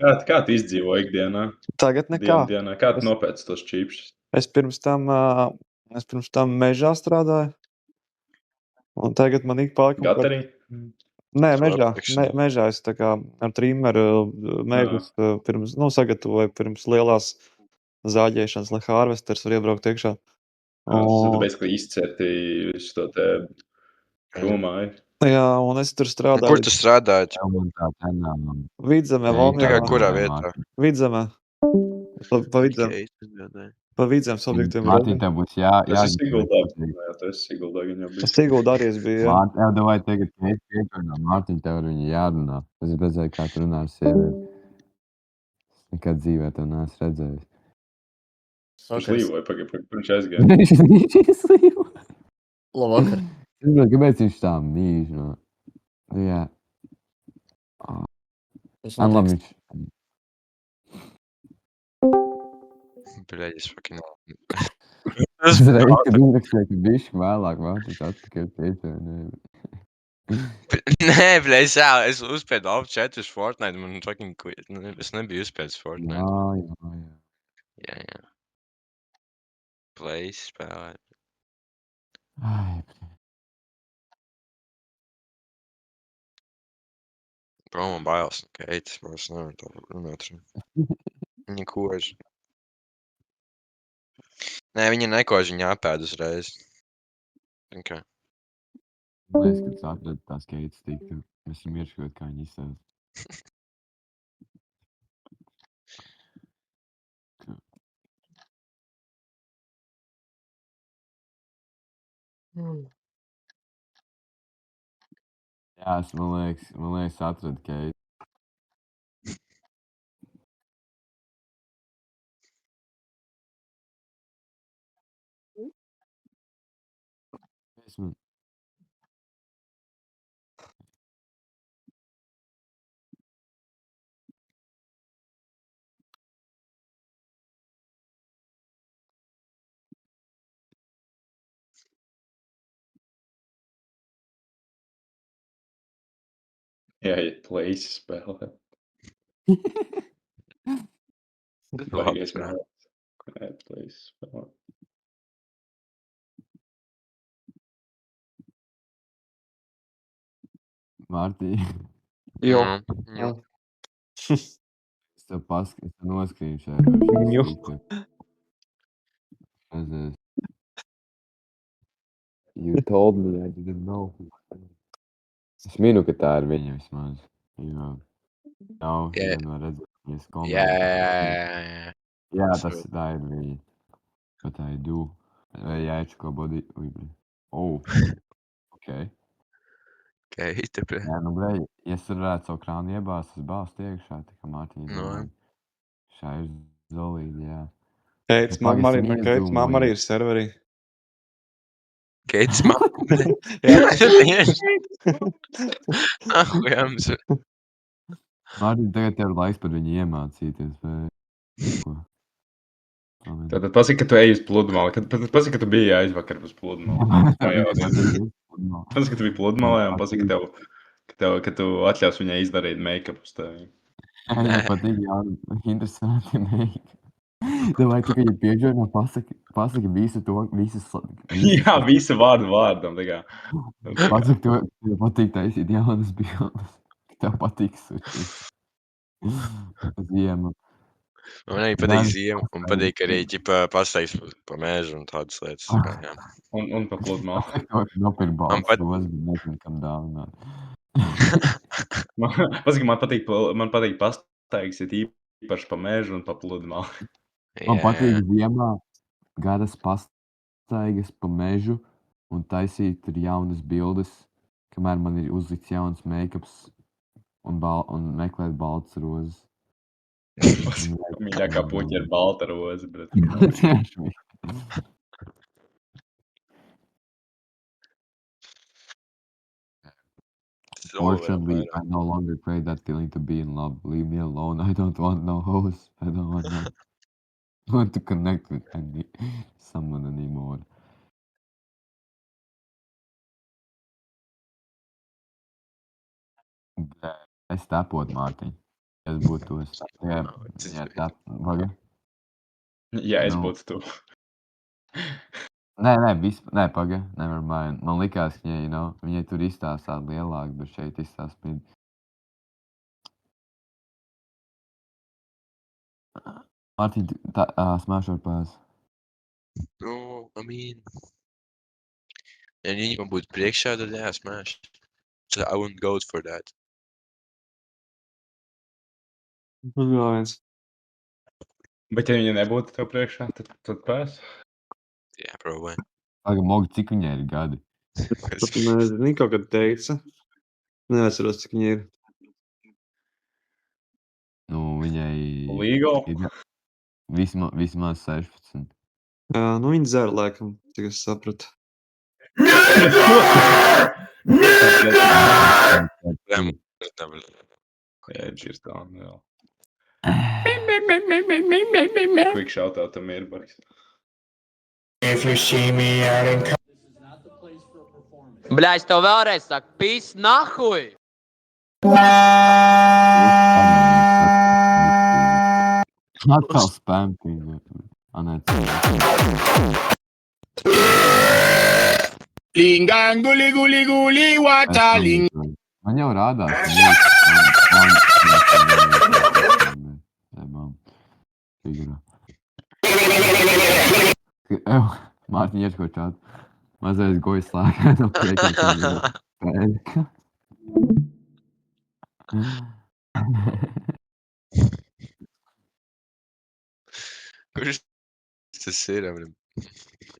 Kā tu izdzīvo ikdienā? Tagad nekā. Dienā? Kā tu nopēc tos čīpšus? Es pirms tam mežā strādāju. Un tagad man ik palika... Gatarī? Nē, mežā es tā kā ar trimeru mežus pirms, sagatavoju pirms lielās zāģēšanas, lai harvesters var iebraukt iekšā. Tu basically izcēti visu to te krūmāju. Jā, un es tur strādāju. Kur tu strādāji? Vidzemē, Tā kā kurā vietā? Vidzemē. Pa vidzem subjektiem. Mārtiņ, tev būs Tas ir Siguldā. Jā, tas ir Siguldā. Tas Siguldā arī es biju, jā. Mārtiņ, tev vajag tagad pieķoinā. Mārtiņ, tev ar viņu jārunā. Tas ir redzēju, kā tu runā ar sievieti. Nekad dzīvē tev neesmu redzējis. Viņš līvoja, viņš aizgāja. Viņš līvoja. Labvakar. Kāpēc viņš tā mīž? Jā. Labi, viņš... Bļaļ, es fucking... Es reiz, kad uzrakstīju, ka bišķi vēlāk Mārtiņš atpakaļ pieķoinēja. Nē, bļaļ, es uzspēdu Off 4 uz Fortnite, man fucking quit. Es nebiju uzspēdis Fortnite. Jā. Play spēlēt. Bro, man bailes, ka Eitis vairs nevar tā runāt. Viņa kož. Nē, viņa nekož, viņa apēd uzreiz. Man liekas, ka tas atrada tās keitas tiktu. Mēs esam ieškot, kā viņi izstāst. Jā, es man liekas atrada keitu. Es man... Jā, ja plays spēlē. Baigais mēlēs. Jā, plays spēlē. Mārtī, Jo. Jo. es tev noskrīnšēju Jo. šīs tiktu. Redzēs. You told me, I didn't know. Es minu, ka tā ir viņa vismaz. Jo nav, Jā. gan var redzēt, viņas Jā, komentē. Jā, tā ir viņa. What I do. Vai jāiečko body... Ui, bļi. Oh. Ok. Keita, bre. Jā, nu, bļi, ja es varētu savu krānu iebāzt, es bāstu iekšā, tā kā Mārtiņa Nu, domāja. Šā ir zolīdi, jā. Keits, mamma arī ir serverī. Keits mamma, bre. Jā. Nahu jums. Mārtiņ, tagad tev ir laiks par viņu iemācīties, vai ko? Tad pasaki, ka tu ej uz pludmali. Pasaki, ka tu biji aizvakar uz pludmali. Pasaki, ka tu biji pludmalē un pasaki, ka tu atļaus viņai izdarīt make-up uz tevi. Jā, patīk, jā, interesanti make-up. Vai tu, ka ja pieģēnā pasaki visu to, Jā, visu vārdu vārdam. Pasaki to, ka patīk taisīt jaunas bildes. Tev patīk suši. Ziema. Man arī patīk ziema, un patīk arī ģipa pastaigts pa mēžu un tādas lietas. Jā. Un pa pludmali. Pasaki to, ka nopirk Man balsts rozi, bet nezinu, kam dāvināt. Pasaki, man patīk pastaigts, ir īpaši pa mēžu un pa pludmali. Man patīk ziemā garas pastaigas pa mežu un taisīt ir jaunas bildes, kamēr man ir uzlikts jauns make-ups un meklēt balts rozes. Mīļākā puķa ir balta roze. Tieši. Fortunately, I no longer crave that feeling to be in love. Leave me alone. I don't want no host. I don't want to connect with someone anymore. Es tapotu, Mārtiņ. Es būtu tos. Jā, tap. Vaga? Jā, es būtu tu. Nē, paga. Never mind. Man likās, ka viņai tur izstāstāt lielāk, bet šeit izstāstīt. Mārtiņ, smash or pass? Nu, I mean... Ja viņi man būtu priekšā, tad jā, smash. So I wouldn't go for that. Uzgājiens. Bet ja viņa nebūtu tev priekšā, tad pēc? Jā, probably. Paga, Mogi, cik viņai ir gadi? Pat nezinu, kaut kad teica. Neatceros, cik viņa ir. Nu, viņai... Legal? Ir vismaz 16. Nu, viņa dzer, laikam, cik es sapratu. Jā, ir tā, jā. Quick shout out to Mirbarks. If you see me out in Bļā, es tev vēlreiz saku, pīs nahuj! Atkal spēmkīgi. Lingang, guli, guli, guli, wataling. Man jau rādās. Mārtiņ, ieško čātu. Mazais gojas slēgā no priekšā. Kurš tas ir?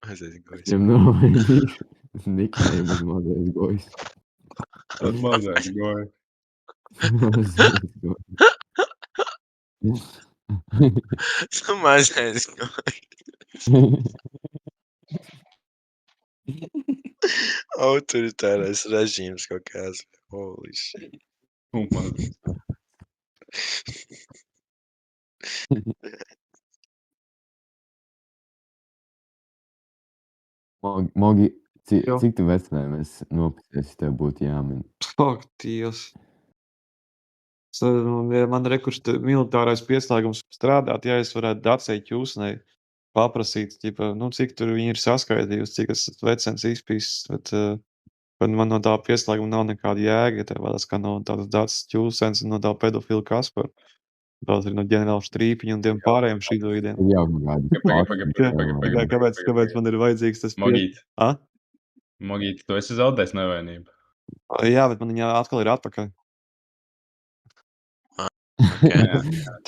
Mazais gojs. Viņam nomainīšu niknējumu uz mazais gojas. Tas mazais goja. Mazais gojas. Mazais gojs. Autoritārais režīms kaut kāds. Holy shit. Mogi, Jo. cik tu vecinājumēs nopisies, tev būtu jāmin? Ak, Dievs. Es nezinu, ja man rekurs militārais pieslēgums strādāt, ja es varētu Dacei Ķūsnei paprasīt, ķipa, nu, cik tur viņi ir saskaitījusi, cik es vecens izpīsis, bet man no tā pieslēguma nav nekāda jēga, ja tev vēlas kā no tādas Dacis Ķūsens un no tā pedofila Kaspara. Tās ir no ģenerāla Štrīpiņa un tiem pārējiem šīdoidiem. Jā, gādi. Kāpēc man ir vajadzīgs tas Mogīt. A? Mogīt, tu esi zaudējis nevainību. Jā, bet man viņa atkal ir atpakaļ. Okay.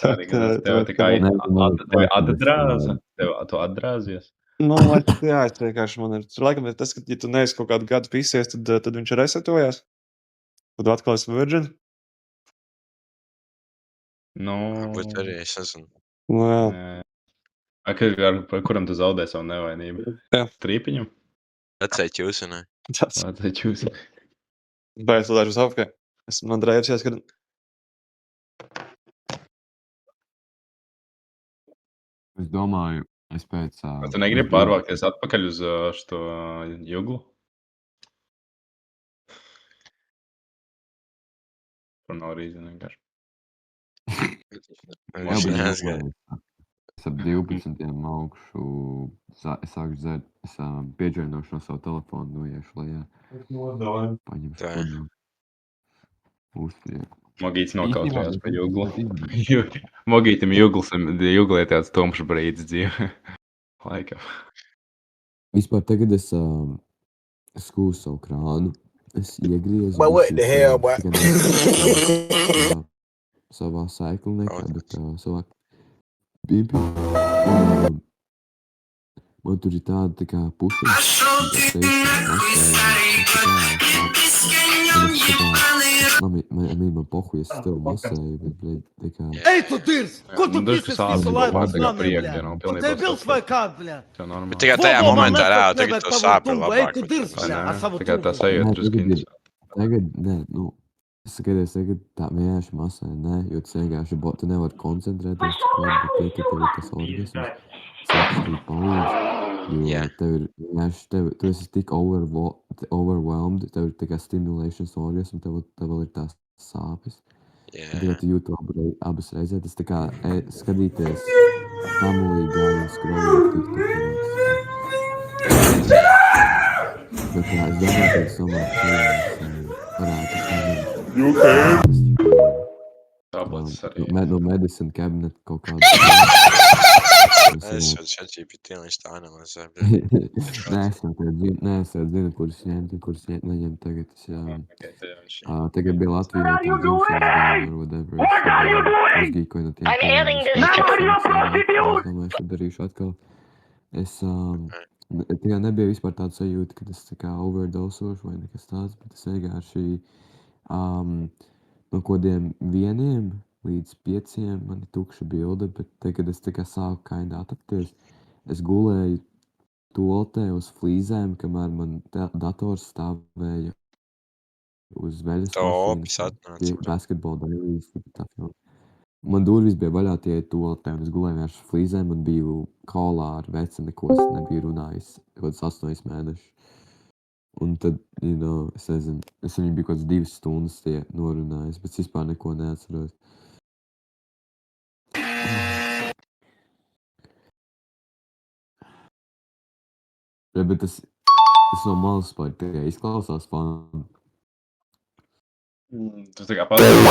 Tā arī gadās. Tev tikai tevi atdrāza. Tu atdrāzies. Nu, jā, es vienkārši man ir. Laikam ir tas, ka, ja tu neesi kaut kādu gadu pisies, tad viņš resetojās. Tad tu atkal esi virgin. Nu, Būt arī, es esmu. Nu, jā. Kuram tu zaudēji savu nevainību? Jā. Trīpiņam? Vecai Ķūsenai. Vecai Ķūsenai. Bēc lēšu uz apkai. Esmu drējusies, kad... Es domāju, es pēc... Tu negribi pārvākties atpakaļ uz šo juglu? Par nav reason vienkārši. Viņš neaizgāja. Es ap 12. augšu, es sāku dzert, es pieģēnošu no savu telefonu, noiešu lejā. Paņemšu padomu. Uzprieku. Mogīts nokautrējās par juglu. Mogītam juglē tāds tomšs brīdis dzīve. Laikam. Vispār tagad es skūstu savu krānu. Es iegriezu. But what the hell, boy? Savā saikliniekā, bet savā bibi. Man tur ir tāda tā kā pušiņa. Man pohuj, es tev masēju, bet, tā kā... Эй, тудырс! Ко тут пишешь, посылает послание, бля? Он тебе бил свой кат, бля? Bet tikai tajā momentā, reāli, tagad to sāpi Эй, labāk. тудырс, бля, а сам Tikai tā sajūta drusku. Tagad, nē, nu, es skaties, tagad tā vienkārši masē, nē, jo tas vienkārši, tu nevari koncentrēties, bet tikai tev ir tas organisms, sāks arī palīdz, jo tev ir vienkārši, tu esi tik overwhelmed, tev ir tikai stimulations orgasm, tev vēl ir tās sāpes. Tagad tu jūtu abas reizē, tas tā kā skatīties Family Guy un scrollot TikTok. Bet jā, es domāju, ka es Tablets arī. No medicine cabinet kaut kādu. Es jau ChatGPT, viņš tā analizē. Nē, es jau zinu, kurus ņemt neņem tagad. Tagad bija Latvijā tā dzimšanas diena, whatever. Es uzgīkoju no tiem. Es domāju, es to darīšu atkal. Es tikai nebija vispār tāda sajūta, ka es tā kā overdosošu vai nekas tāds, bet es vienkārši no kodiem 1 līdz 5 man ir tukša bilde, bet tagad es tā kā sāku kinda atapties. Es gulēju toltē uz flīzēm, kamēr man dators stāvēja uz veļas mašīnas, basketball dailīs. Man durvis bija vaļā tie toltē, un es gulēju vienkārši flīzēm un biju kolā ar veci, neko es nebiju runājis kaut 8 mēnešus. Un tad, es nezinu, es viņu biju kaut 2 stundas tie norunājis, bet vispār neko neatceros. Ja, bet tas no malas par tikai izklausās fanu. Tas tā kā palīdz.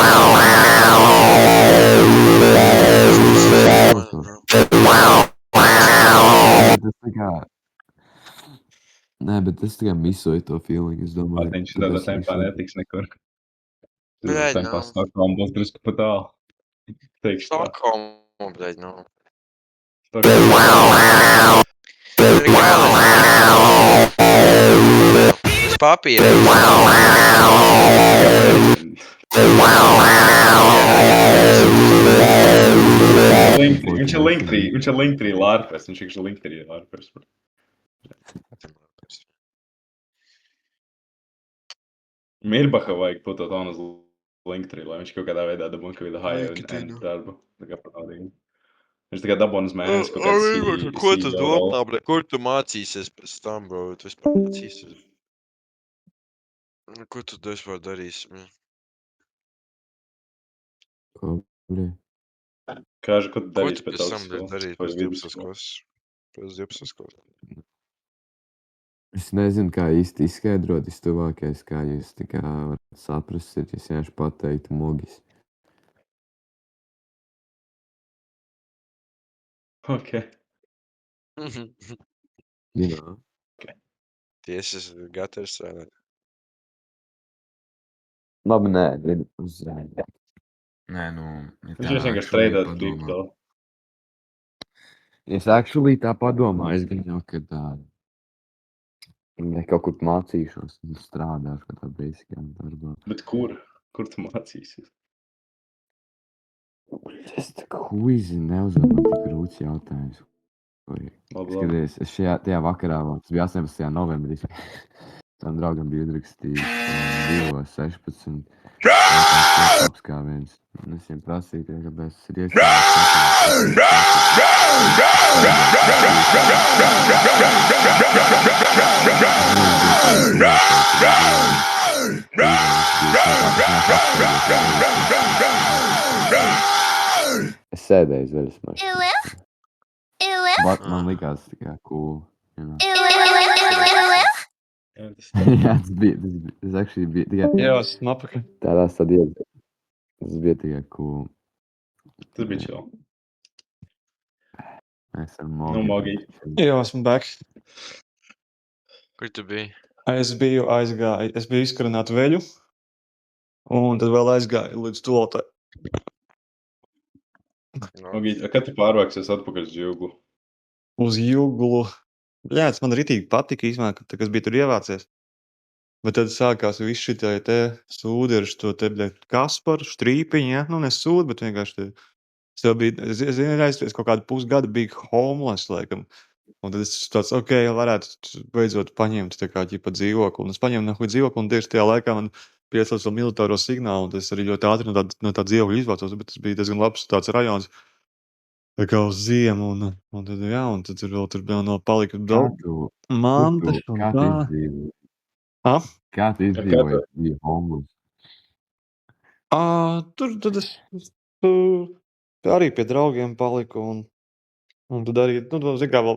Tas tā kā... Nē, bet es tikai misoju to feeling. Es domāju, Viņš tādā tāpēc tempā viņš netiks nekur. Bļaļ, Tempā nav. Stokholma būs drusku pa tālu. Teikšu tā. Stokholmu, bļaļ, nav. Uz papīra. Viņš ir Linktree Lārpers. Viņš ir Linktree Lārpers. Mirbaha vajag putot on uz Linktree, lai viņš kaut kādā veidā dabūtu kaut kādu high-end darbu. Tā kā parādīgi. Viņš tikai dabūna uz mēnesi kaut kāds Ko tu domā, bļaļ? Kur tu mācīsies pēc tam, bro? Tu vispār mācīsies? Ko tu vispār darīsi, bļaļ? Ko, bļa? Kāži, ko tu Ko darīsi tu pēc pēc tam, bļaļ, augstskolas? darīsi pēc 12. klases? Pēc 12. klases. Es nezinu, kā īsti izskaidrot vistuvākais, kā jūs tā kā varat saprast, ja es vienkārši pateiktu mogis. Ok. Jā. Tiesas gatavs strādāt. Labi, nē, gribu uz zēnu. Nē, nu... Viņš vienkārši treidot kripto. Es actually tā padomāju, es gan jau, kad kaut kur mācīšos, un strādāšu kādā basiskajā darbā. Bet kur? Kur tu mācīsies? Es tā huizi neuzvaru, man tik grūts jautājums. Labi. Es tajā vakarā, tas bija 18. novembrī, tam draugam bija uzrakstījis 2.16. apskāviens. Un es viņiem prasīju, kāpēc tas ir Es sēdēju zeļas mašīnā. Man likās tā kā cool. Jā, tas actually bija tikai... Jā, esmu apakaļ. Tādā stadijā tas bija tikai cool. Tas bija chill. Mēs ar Mogi. Jā, esmu back. Kur tu biji? Es biju izkarināt veļu, un tad vēl aizgāju līdz toaletai. Mogi, kad tu pārvāksies atpakaļ uz Jūglu? Uz Jūglu. Jā, tas man ritīgi patika īstenībā, kas bija tur ievācies. Bet tad sākās viss šitie te sūdi ar šo te Kasparu, Strīpiņu, ja? Nu, ne sūdi, bet vienkārši te. Es aizties kaut kādu pusgadu biju homeless, laikam. Un tad es tāds, ok, varētu beidzot paņemt tā kā ģipa dzīvokli. Un es paņēmu nahuj dzīvokli, un tieši tajā laikā man pieslēdz vēl militāro signālu, un es arī ļoti ātri no tā dzīvokļa izvācos, bet tas bija diezgan labs tāds rajons. Tā kā uz ziemu, un tad, jā, un tad tur vēl palika daudz mantas un Kā tu izdzīvoji? Kā tu izdzīvoji, bija homeless? Tad es arī pie draugiem paliku, un tad arī, zin kā vēl,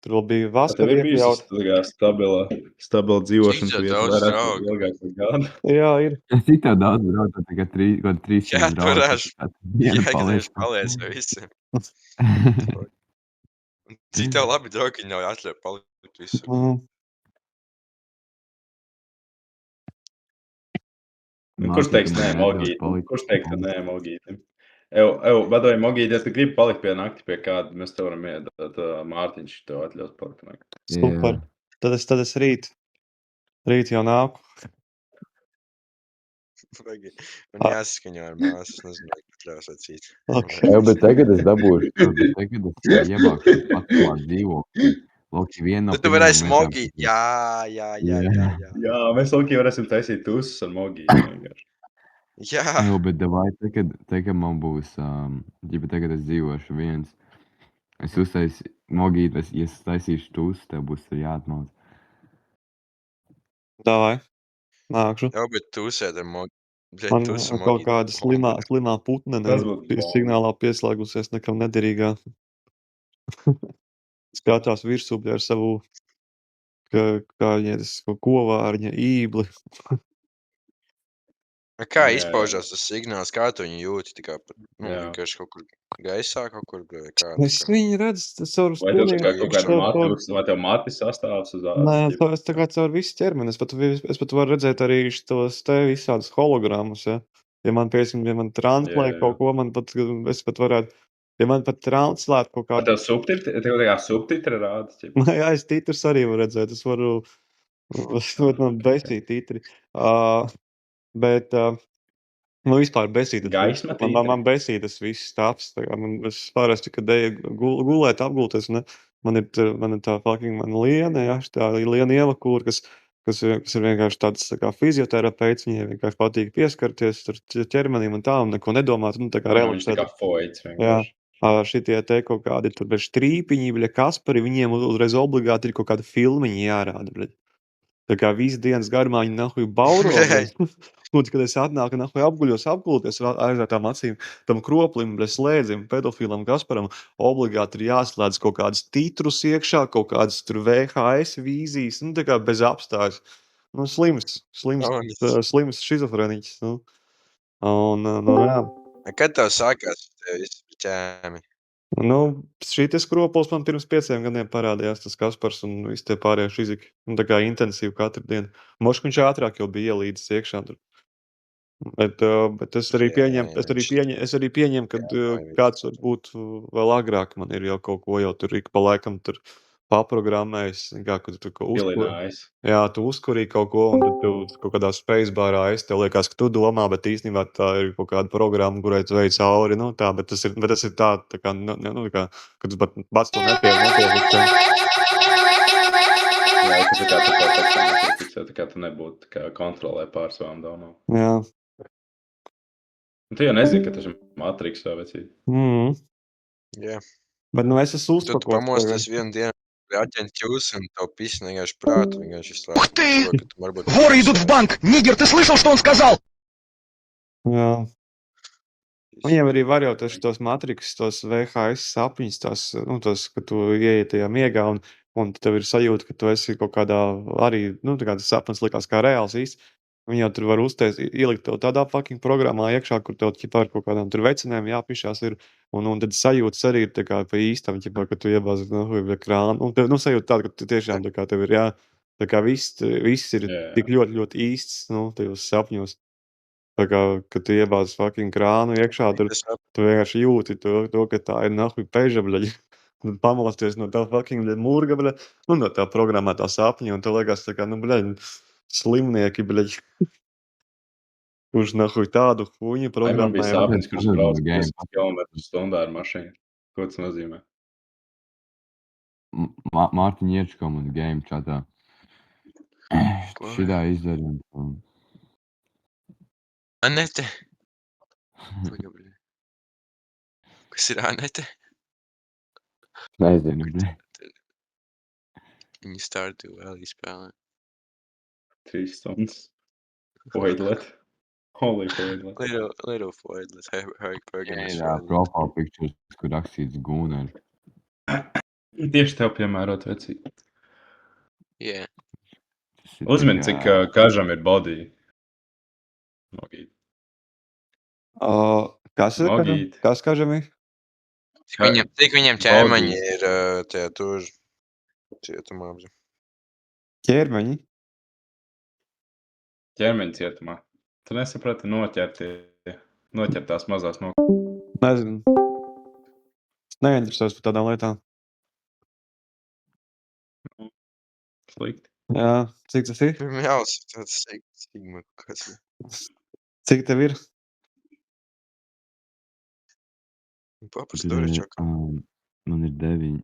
tur vēl bija vasara iekļaut. Tev ir bijusi stabila dzīvošanas vieta vairāk ilgāk gadu? Jā, ir. Es tik tā daudz braucu, tikai 300 draugus. Jāatvarēšu paliec vai visiem. Cik tev labi draugi, viņi ļauj atļauj palikt visur. Kurš teiks nē, Mogītim? Kurš teiks, ka nē, Mogītim? Vadoji, Mogīti, ja tu gribi palikt pie nakti pie kāda, mēs tev varam iedot Mārtiņš tev atļaus palikt pie nakti. Super. Tad es rīt jau nāku. Man jāsaskaņo ar māsu, es nezinu, kā ļaus atsīt. Jā, bet tagad es dabūšu, tagad es ievākšu atklāt dzīvokli. Loki viena. Tu varēsi Mogīt, jā. Jā, mēs Loki varēsim taisīt tusus ar Mogīti. Jā. Jā, bet davai, tagad man būs, ja tagad es dzīvošu viens. Es uztaisīšu Mogīt, ja es taisīšu tusus, tev būs jāatmauc. Davai, nākšu. Jā, bet tusēt ar Mogīt. Man kaut kāda slimā putnene signālā pieslēgusies nekam nederīgā. Skatās virsū ar savu, kā viņai tas kovārņa ībli. Kā Jā, jā. izpaužās tas signāls, kā tu viņu jūti? Tā kā, Jā. vienkārši kaut kur gaisā, kaut kur, kā Es viņu redzu caur Vai tev stuniem. kaut kāda mati, vai tev mati sastāvs uz Nē, ādas? es tā kā caur visu ķermeni. Es pat varu redzēt arī tos te visādus hologrammus, ja. Ja man, piemēram, ja man translē Jā. kaut ko, es pat varētu, ja man pat translēt kaut Vai kādu. tev tā kā subtitri rāda? Jā, es titrus arī varu redzēt. Es varu man besīt titri. Bet, nu, vispār besīt. Gaisma titri? Man besīt tas viss taps. Es parasti, kad eju gulēt, apgulties, ne, man ir tā fucking liena, ja, tā liena ievakūra, kas ir vienkārši tāds tā kā fizioterapeits. Viņai vienkārši patīk pieskarties tur ķermenim un tā, un neko nedomāt. Nu, tā kā Viņš tā kā foids Jā, vienkārši. šitie te kaut kādi tur bez strīpiņi, bļa, Kaspari, viņiem uzreiz obligāti ir kaut kāda filmiņa jārāda, bļa. Tā kā visu dienas garumā viņi nahuj bauro, bļa. Un, kad es atnāku, nahuj apguļos apgulties ar aizvērtām acīm, tam kroplim, bļa, slēdzim, pedofilam Kasparam, obligāti ir jāslēdz kaut kādas titrus iekšā, kaut kādas tur VHS vīzijas, nu, tā kā bez apstājas. Nu, slims šizofreniķis, nu. Un, jā. Kad tev sākās tie visi ķēmi? Nu, šitas kroplis man pirms 5 gadiem parādījās, tas Kaspars un visi tie pārējie fiziki. Un tā kā intensīvi katru dienu. Mošk viņš ātrāk jau bija ielīdzis iekšā tur. Bet es arī pieņemu, kad kāds varbūt vēl agrāk man ir jau kaut ko jau tur ik pa laikam tur paprogrammējis, kā, kad tu Pilinājis. Jā, tu uzkurīji kaut ko, un tad tu kaut kādā spacebarā tev liekas, ka tu domā, bet īstenībā tā ir kaut kāda programma, kurai tu veic cauri, nu tā, bet tas ir tā kā, nu, tā kā, kad tu pats to nepiefiksē. Jā, tā kā tu kaut kā nefiksē, tā kā tu nebūtu tā kā kontrolē pār savām domām. Jā. Tu jau nezini, ka tas ir Matrix vai vecīt. Jā. Bet, nu, es esmu Tu pamosties vienu dienu, aģenti jūs, un tev pis vienkārši prātu, vienkārši Ух ты! varbūt... Воры идут в банк! Нигер, ты слышал, что он сказал? Jā. Viņiem arī var jau tos Matrix, tos VHS sapņus, tos, ka tu ieej tajā miegā, un tev ir sajūta, ka tu esi kaut kādā arī, nu, tā kā tas sapnis likās kā reāls īsti. Viņi jau tur var ielikt tev tādā fucking programmā iekšā, kur tev ķipā ar kaut kādām tur vecinēm jāpišās ir, un tad sajūtas arī ir tā kā pa īstam, ķipā, ka tu iebāzi krānu, un tev, nu, sajūta tāda, ka tu tiešām tā kā tev ir, jā, tā kā viss ir tik ļoti, ļoti īsts, nu, tajos sapņos. Tā kā, kad tu iebāzi fucking krānu iekšā, tur tu vienkārši jūti to, ka tā ir nahuj peža, bļaļ. Tad pamosties no tā fucking murga, bļaļ, nu, no tā programmētā sapņa, un tev liekas tā kā, nu, bļaļ, slimnieki, bļaļ. Kurš nahuj tādu huņu Man bija programmēja. sapnis, kurš brauc 50 km/h ar mašīnu. Ko tas nozīmē? Mārtiņa Iečko man game chatā. Šitā izdara. Anete? Kas ir Anete? Nezinu, bļa. Viņi startu vēl izspēlē. 3 stundas. Foidlet. Holy foidlet. Little foidlet. Herberganis Jā, profile pictures, kur rakstīts Gunner. Tieši tev piemērot vecīt. Jā. Uzmini, cik kažam ir body. Nogīt. Kas ir? Nogīt. Kas kažam ir? Cik viņam ķermeņi ir tie tur cietumā? Ķermeņi? Ķermeņi cietumā. Tu nesaprati noķertās mazās no... Nezinu. Es neinteresējos par tādām lietām. Slikti. Jā, cik tas ir? Jā, tāds sigma, kas ir. Cik tev ir? Papas Doričaka. Man ir 9.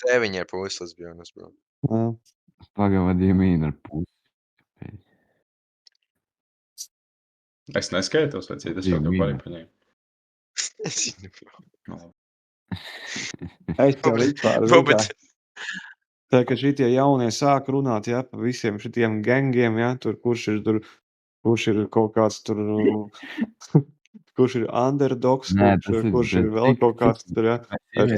9 ar pusi lesbienas, bro. Pagavadīja mīna ar pusi. Es neskaitos, vecīt, es vēl kaut arī paņēmu. Nezinu, bro. Es tev vispār. Tā, ka šitie jaunie sāk runāt, ja, pa visiem šitiem gengiem, ja, tur, kurš ir kaut kāds tur, kurš ir underdogs, kurš ir vēl kaut kāds tur, ja. Es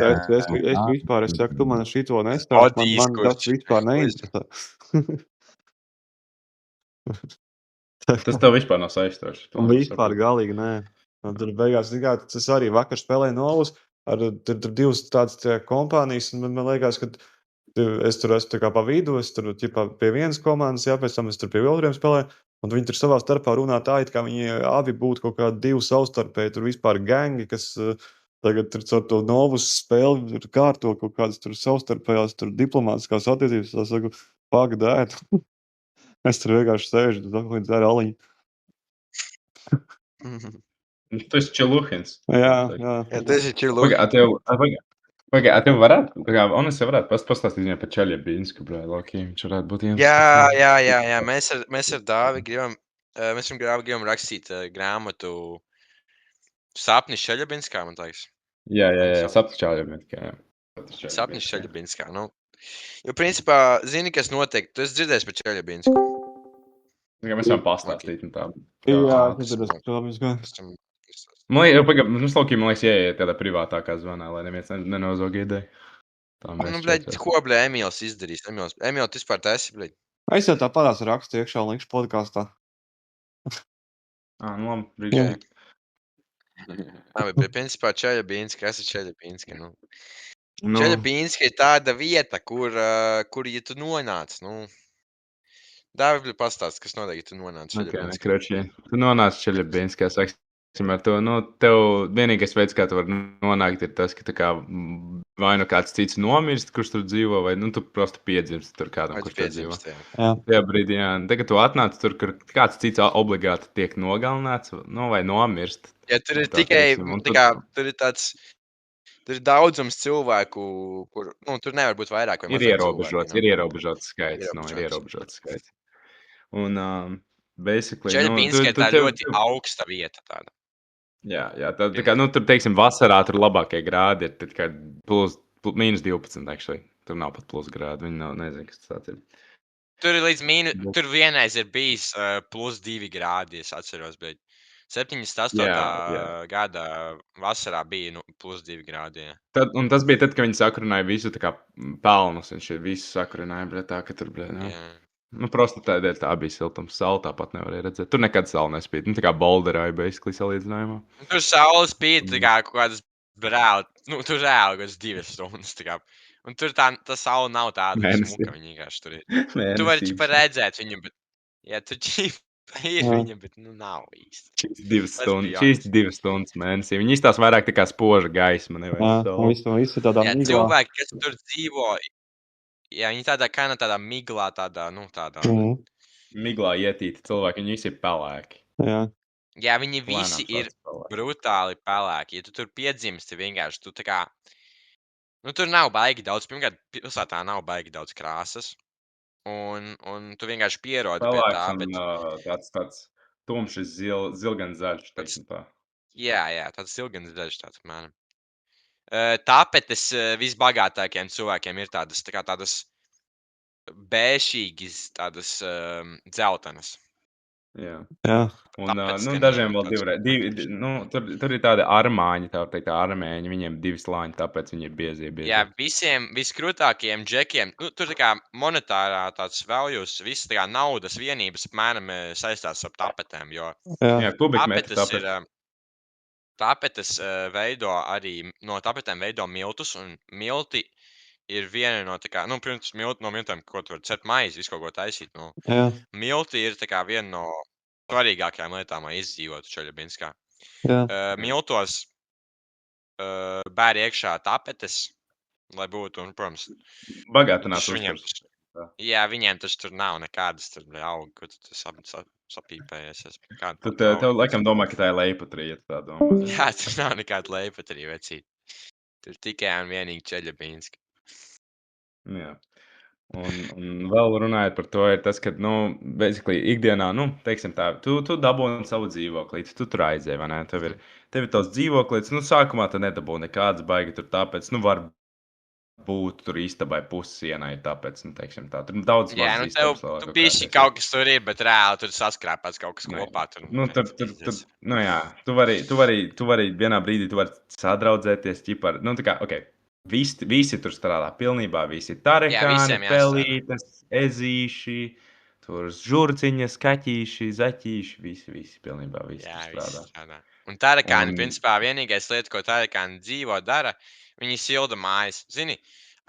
vispār, es saku, tu man šito nestāst, man tas vispār neinteresē. Tas tev vispār nav saistošs. Un vispār galīgi nē. Un tur beigās, es arī vakar spēlēju Novus, tur divas tādas kompānijas, un man liekas, ka es tur esmu tā kā pa vidu, es tur ķipā pie vienas komandas, jā, pēc tam es tur pie otriem spēlēju, un viņi tur savā starpā runā tā, it kā viņi abi būtu kaut kādi divi savstarpēji, tur vispār gangi, kas tagad tur caur to Novus spēli kārto kaut kādas tur savstarpējās tur diplomātiskās attiecības, es saku, pagdēt. Es tur vienkārši sēžu, tu dzer aliņu. Tu esi Čeluhins. Jā. Jā, tas ir Čeluhins. Tev varētu, Onis varētu pastāstīt viņai par Čeļabīnsku, Loki, viņš varētu būt viens. Jā, mēs ar Dāvi gribam rakstīt grāmatu Sapnis Čeļabinskā, man liekas. Jā, Sapnis Čeļabinskā, jā. Sapnis Čeļabinskā, nu. Jo, principā, zini, kas notiek, tu esi dzirdējis par Čeļabinsku. Mēs varam pastāstīt un tā. Jā, tas ir Čeļabinskā. Mums Loki, man liekas, ieiet tādā privātākā zvanā, lai neviens nenozog ideju. Nu, bļaļ, ko, bļaļ, Emīls izdarīs? Emīl, tu vispār taisi, bļaļ? Es jau tā parās rakstu iekšā un likšu podkāstā. Nu, labi, brīdī. Bet principā Čeļabinska, kas ir Čeļabinska, nu? Čeļabinska ir tāda vieta, kur ja tu nonāc, nu... Dāvi, pastāst, kas notiek, ja tu nonāc Čeļabinskā. Tu nonāc Čeļabinskā, saksim ar to, nu, tev vienīgais veids, kā tu vari nonākt, ir tas, ka tā kā vai nu kāds cits nomirst, kurš tur dzīvo, vai, nu, tu prosti piedzimst tur kādam, kurš tur dzīvo. Tajā brīdī, jā. Tagad tu atnāc tur, kur kāds cits obligāti tiek nogalināts, nu, vai nomirst. Jā, tur ir tikai, tā kā, tur ir tāds... Tur ir daudzums cilvēku, kur, nu, tur nevar būt vairāk vai mazāk cilvēki. Ir ierobežots skaits. Un, basically, Čeļabinska ir tā ļoti augsta vieta tāda. Jā, tā kā, nu, tur, teiksim, vasarā tur labākie grādi ir, tad kā mīnus 12, actually. Tur nav pat plus grādi, viņi nav, nezinu, kas tas ir. Tur ir līdz tur vienreiz ir bijis plus 2 grādi, es atceros, bet 78. gada vasarā bija plus 2 grādi. Un tas bija tad, kad viņi sakurināja visu tā kā pelnus, viņš visu sakurināja, bet tā, ka tur, nu, prosti tādēļ tā bija siltums, saule tāpat nevarēja redzēt. Tur nekad saule nespīd, nu, tā kā boulderāja, basically, salīdzinājumā. Tur saule spīd, tā kā kaut kādas brēl, nu, tur reāli kaut kādas 2 stundas, tā kā. Un tur tā saule nav tāda smuka, viņa vienkārši tur ir. Tu vari čipa redzēt viņu, bet, jā, tu čipa ir viņa, bet, nu, nav īsti. Šīs 2 stundas mēnesī. Viņi izstās vairāk tā kā spoža gaisma, nevar saule. Jā, tādā miglā. Cilvēki, kas tur dzīvo, jā, viņi tādā miglā, tādā, nu, tādā. Miglā ietīti cilvēki, viņi visi ir pelēki. Jā, viņi visi ir brutāli pelēki. Ja tu tur piedzimsti vienkārši, tu tā kā, nu, tur nav baigi daudz, pirmkārt, pilsētā nav baigi daudz krāsas. Un tu vienkārši pierodi pie tā, bet... Tāds tumšs zilgans zaļš, teiksim tā. Jā, tāds zilgans zaļš tāds, apmēram. Tapetes visbagātākajiem cilvēkiem ir tādas bēšīgas, tādas dzeltenas. Jā. Un, nu, dažiem vēl divreiz. Nu, tur ir tādi armāņi, tā var teikt, armēņi, viņiem 2 slāņi, tāpēc viņi ir biezie. Jā, visiem viskrūtākajiem džekiem, nu, tur tā kā monetārā tāds values, visas tā kā naudas vienības, apmēram, saistās ar tapetēm, jo tapetes veido arī, no tapetēm veido miltus, un milti ir viena no tā kā, nu, pirms no miltiem, ko tu var cert maizi, visu kaut ko taisīt, nu. Milti ir tā kā viena no svarīgākajām lietām, lai izdzīvotu Čeļabinskā. Miltos bēr iekšā tapetes, lai būtu, un, protams, bagātinās uzturs. Jā, viņiem tas tur nav nekādas tur auga, ko tu sapīpējies. Tev laikam domā, ka tā ir leipatrija, tā domā. Jā, tur nav nekāda leipatrija, vecīt. Tur tikai un vienīgi Čeļabinska. Jā. Un vēl runājot par to, ir tas, ka, nu, basically, ikdienā, nu, teiksim tā, tu dabūni savu dzīvoklīti, tu tur aizēji, vai ne? Tev ir tavs dzīvoklīts, nu, sākumā tu nedabūni nekādas baigi tur tāpēc, nu, var būt tur istabai pussienai, tāpēc, nu, teiksim tā, tur daudz jā, nu, tu bišķi kaut kas tur ir, bet reāli tur saskrāpēts kaut kas kopā. Nu, nu, jā, tu vari vienā brīdī, tu vari sadraudzēties, ķipar, nu, tā kā, okei. Visi tur strādā pilnībā, visi tarekāni, pelītes, ezīši, Tur žurciņas, kaķīši, zaķīši, visi pilnībā visi Jā, tur viss strādā. strādā. Un tarakāni, Un principā, vienīgais lieta, ko tarakāni dzīvo dara, viņi silda mājas. Zini,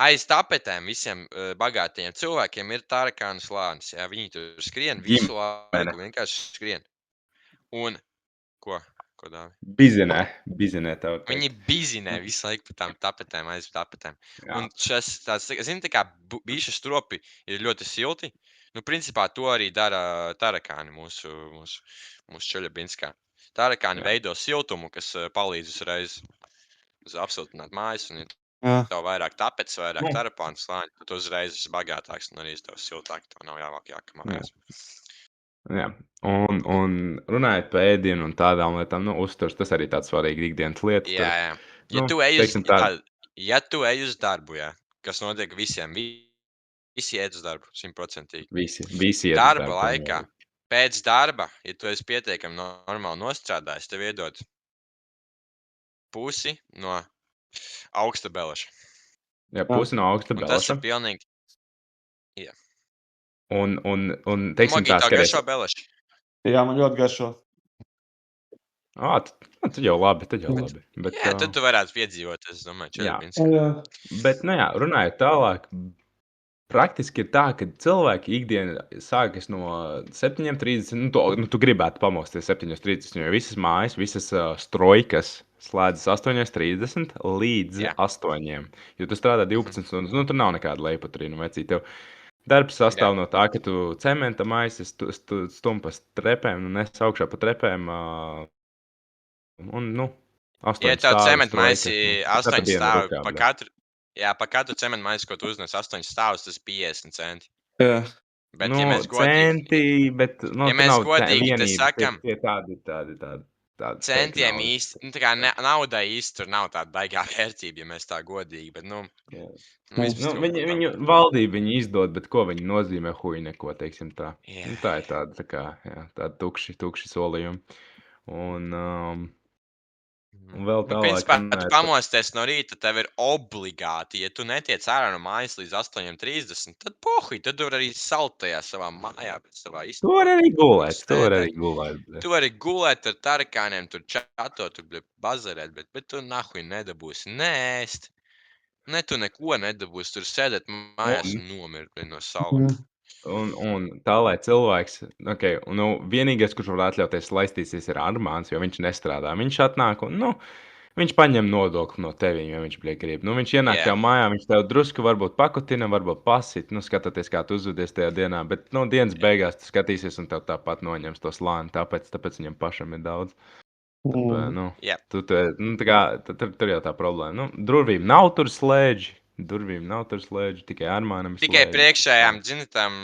aiz tapetēm visiem bagātajiem cilvēkiem ir tarakānu slānis. Jā, viņi tur skrien visu ģimene. laiku, vienkārši skrien. Un, ko dāvi? Bizinē tev Viņi teikt. bizinē visu laiku pa tām tapetēm, aiz tapetēm. Jā. Un šis tāds, zini, tā kā bišu stropi ir ļoti silti. Nu, principā to arī dara tarakāni mūsu Čeļabinskā. Tarakāni Jā. veido siltumu, kas palīdz uzreiz apsiltināt mājas. Un, Jā. tev vairāk tapetes, vairāk Nu. tarapānu slāņu, tad tu uzreiz esi bagātāks un arī tev siltāk. Tev nav jākamājās. Jā. Un runājot par ēdienu un tādām lietām, nu, uzturs, tas arī tāds svarīgi ikdienas lietas. Jā, jā. Nu, Ja tu ej teiksim tā, uz darbu, jā, kas notiek visiem, visi iet uz darbu, 100%. visi iet uz Darba darbu, laikā, pēc darba, ja tu esi pietiekami normāli nostrādājis, tev iedod pusi no augsta beleša. Jā, pusi no augsta Un tas beleša. ir pilnīgi... Un teiksim Mogī, tā, tev skaties. garšo beleši? Jā, man ļoti garšo. Tad jau labi. Bet, Jā, tad tu varētu piedzīvot, es domāju, jā. Čeļabinskā. Bet, nu jā, runājot tālāk, praktiski ir tā, ka cilvēki ikdiena sākas no 7:30, tu gribētu pamosties 7:30, jo visas mājas, visas strojkas slēdzas 8:30 līdz Jā. 8. Jo tu strādā 12 stundas, tur nav nekāda leipatrīna vecī. Tev darbs sastāv no tā, ka tu cementa maisas, tu stumpas trepēm, nes augšā pa trepēm, un, 8 Ja tev stāvi cementa strojkas, maisi katra 8 diena stāvi, rukā, pa bļa. katru cementa maisi, ko tu uznes 8 stāvus, tas 50 centi. Jā. Bet, ja mēs godīgi, Centi, bet, ja tur mēs nav godīgi te vienības, sakam, tie tādi steigti centiem naudas. īsti, tā kā naudai īsti tur nav tāda baigā vērtība, ja mēs tā godīgi, bet, Jā. vispār Viņu valdība viņi izdod, bet ko viņi nozīmē, huj neko, teiksim tā. Jā. Tā ir tāda, tā kā, jā, tāda tukši solījumi. Un vēl tālāk principā, tu runājot par... pamosties no rīta, tev ir obligāti, ja tu netiec ārā no mājas līdz 8:30, tad pohuj, tad tu vari arī salt tajā savā mājā, bet savā Tu vari arī gulēt, Tu bļa. vari gulēt ar tarakāniem, tur čatot, tur bazarēt, bet tu nahuj nedabūsi nēst. Ne, tu neko nedabūsi, tur sēdēt mājās un nomirt no saula. Un tā, lai cilvēks, vienīgais, kurš var atļauties laistīsies, ir Armāns, jo viņš nestrādā. Viņš atnāk un, viņš paņem nodokli no tevīm, ja viņš grib. Viņš ienāk tev mājā, viņš tev drusku varbūt pakutina, varbūt pasit, skatoties, kā tu uzvedies tajā dienā, bet, dienas beigās tu skatīsies un tev tāpat noņems to slāni, tāpēc viņam pašam ir daudz. Jā. Tur jau tā problēma. Durvīm nav tur slēdži, tikai Armānam ir Tikai slēdži. priekšējām, zini, tam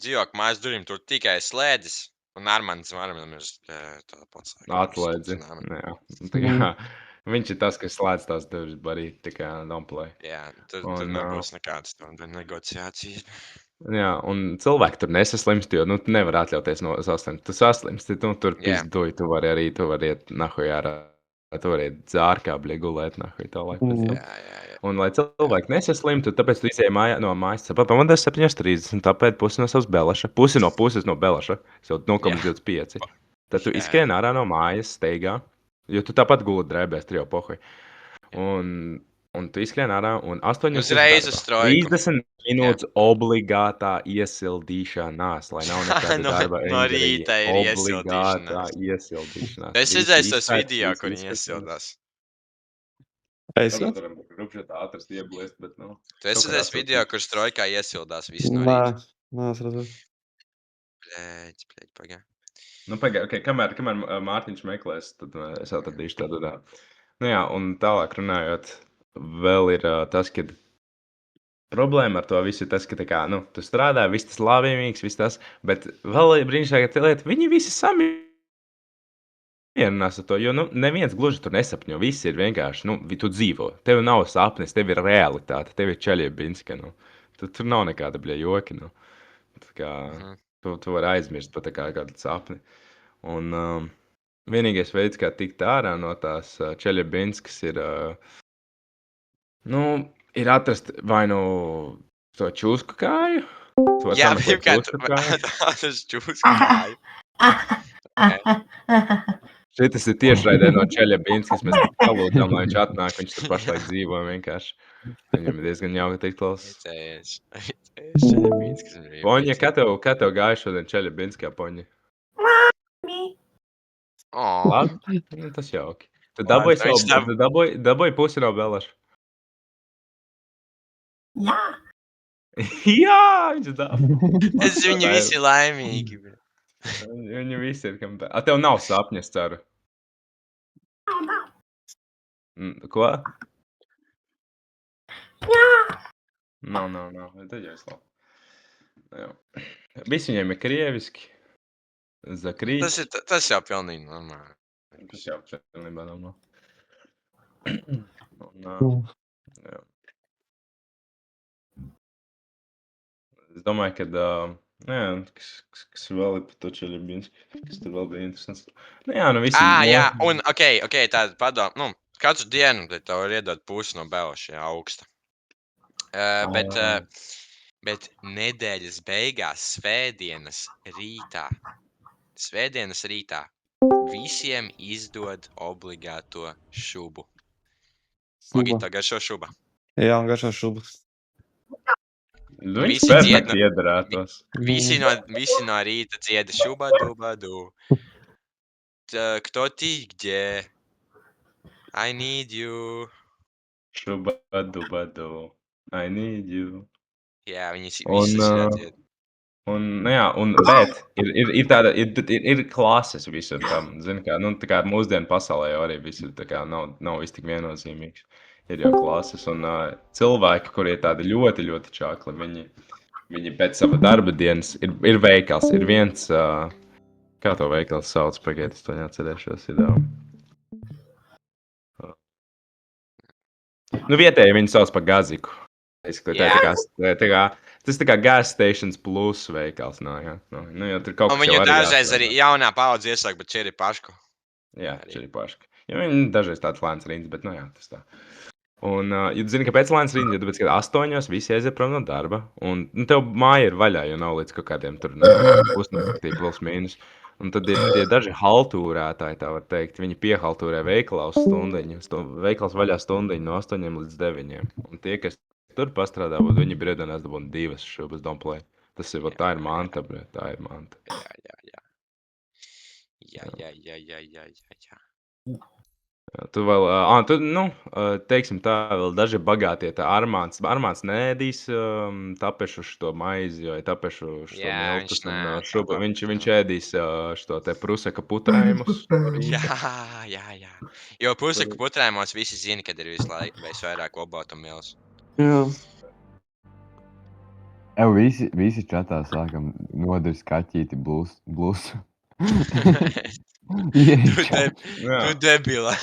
dzīvokļu mājas durvīm tur tikai slēdzis, un Armāns ir tā pats. Atslēdzi. Jā. Tā kā, viņš ir tas, kas slēdz tās durvis barīt, tā kā domplay. Jā, tur nebūs nekādas negociācijas. Jā, un cilvēki tur nesaslimst, jo, tu nevar atļauties no saslimt. Tu saslimsti, tur Jā. pizduj, tu vari iet nahuj ārā. Tu vari iet zārkā, gulēt nahuj tālāk. Jā. Un, lai cilvēki nesaslimtu, tāpēc tu izēji no mājas, pamodies 7:30, tāpēc pusi no savas beleša, pusi no beleša, jau 0,25. Tad tu izskrien ārā no mājas steigā, jo tu tāpat guli drēbēs, tur jau pohuj. Un tu izskrien ārā un 8 Uzreiz uz strojku. 30 minūtes obligātā iesildīšanās, lai nav nekāda darba No rīta ir obligātā iesildīšanās. Es redzēju tos video, kur viņi iesildās. Es Rupšat ātrast ieblēst, bet, Tu esi redzējis video, kur strojkā iesildās visi no Nē, rīta? es redzu. Bļēģi, pagā. Pagaid, kamēr Mārtiņš meklēs, tad es atradīšu tādu. Jā, un tālāk runājot, vēl ir tas, ka problēma ar to visu ir tas, ka tu strādā, viss tas labījumīgs, viss tas, bet vēl ir brīnišķīga lieta, viņi visi samierinās ar to, jo neviens gluži tur nesapņo, viss ir vienkārši, tu dzīvo, tev nav sapnis, tev ir realitāte, tev ir Čeļabinska, tur nav nekāda joki, tā kā tu vari aizmirst pat kādu sapni. Un vienīgais veids, kā tikt ārā no tās Čeļabinskas ir atrast vai to čūsku kāju, Tu vari Jā, sameklēt pirmkārt, čūsku kāju? tas čūsku kāju. Šitas ir tiešraidē no Čeļabinskis. Mēs palūdzām, lai viņš atnāk. Viņš tur pašlaik dzīvo vienkārši. Viņam ir diezgan jauki tikt klausās. Poņa, kā tev gāja šodien Čeļabinskajā, Poņa? Labi, nu, tas jauki. Tu dabūji pusi no Belaša? Jā. Jā, viņš dabūja. Viņi visi laimīgi. Viņi visi ir, kam tā. A, tev nav sapņas, ceru? Ko? Jā. Nav. Tad jau es labi. Visi viņiem ir krieviski. Zakrīt. Tas jau pilnīgi normāli. Tas jau pilnībā normāli. Jā. Es domāju, kas vēl ir par to Čeļabinski, kas tur vēl bija interesants. Jā, visi... Jā, un ok, tāda padoma, katru dienu tev var iedot pusi no Belaša, augsta. Bet nedēļas beigās, svētdienas rītā, visiem izdod obligāto šubu. Logita, garšo šuba. Jā, garšo šubu. Viņš perfekti iedarētos. Visi no rīta dzieda šubadu. Kto ti, где? I need you. Šubadu. I need you. Jā, viņi visi dzied. Bet ir klases visur tam. Zini, tā kā mūsdienu pasaulē jau arī visur tā kā nav viss tik viennozīmīgs. Ir jau klases un cilvēki, kuri ir tādi ļoti, ļoti čakli, viņi pēc sava darba dienas ir veikals, ir viens, kā to veikals sauc, pagaidiet, es to neatcerēšos, vietēji viņi sauc par gaziku. Tas tā kā gas stations plus veikals, jā. Ja tur kaut kas viņu dažreiz arī jaunā paudze iesāk, bet Čeripašku. Jā, Čeripašku. Ja viņi dažreiz tāds lēns rinds, bet tas tā. Un, ja zini, kāpēc lēns rinds, jo tāpēc, ka 8 visi aiziet prom no darba, un tev māja ir vaļā, jo nav līdz kaut kādiem tur pusnaktī plus mīnus. Un tad ir tie daži haltūrētāji, tā var teikt, viņi piehaltūrē veikalā uz stundiņu. Veikals vaļā stundiņu no 8 līdz 9. Un tie, kas tur pastrādā, viņi briedanās dabūna 2 šubas domplē. Tas ir, tā ir manta, bret, tā ir manta. Jā. Tu vēl, teiksim tā, vēl daži bagātie, tā Armāns neēdīs tapešu šo maizi, jo tapešu šo miltus un šubu. Viņš ēdīs šo te pruseka putrējumus. Jā. Jo pruseka putrējumos visi zina, kad ir visu laiku vairāk obātu milus. Jā. Visi čatā sākam nodars kaķīti blūsu. Tu debila.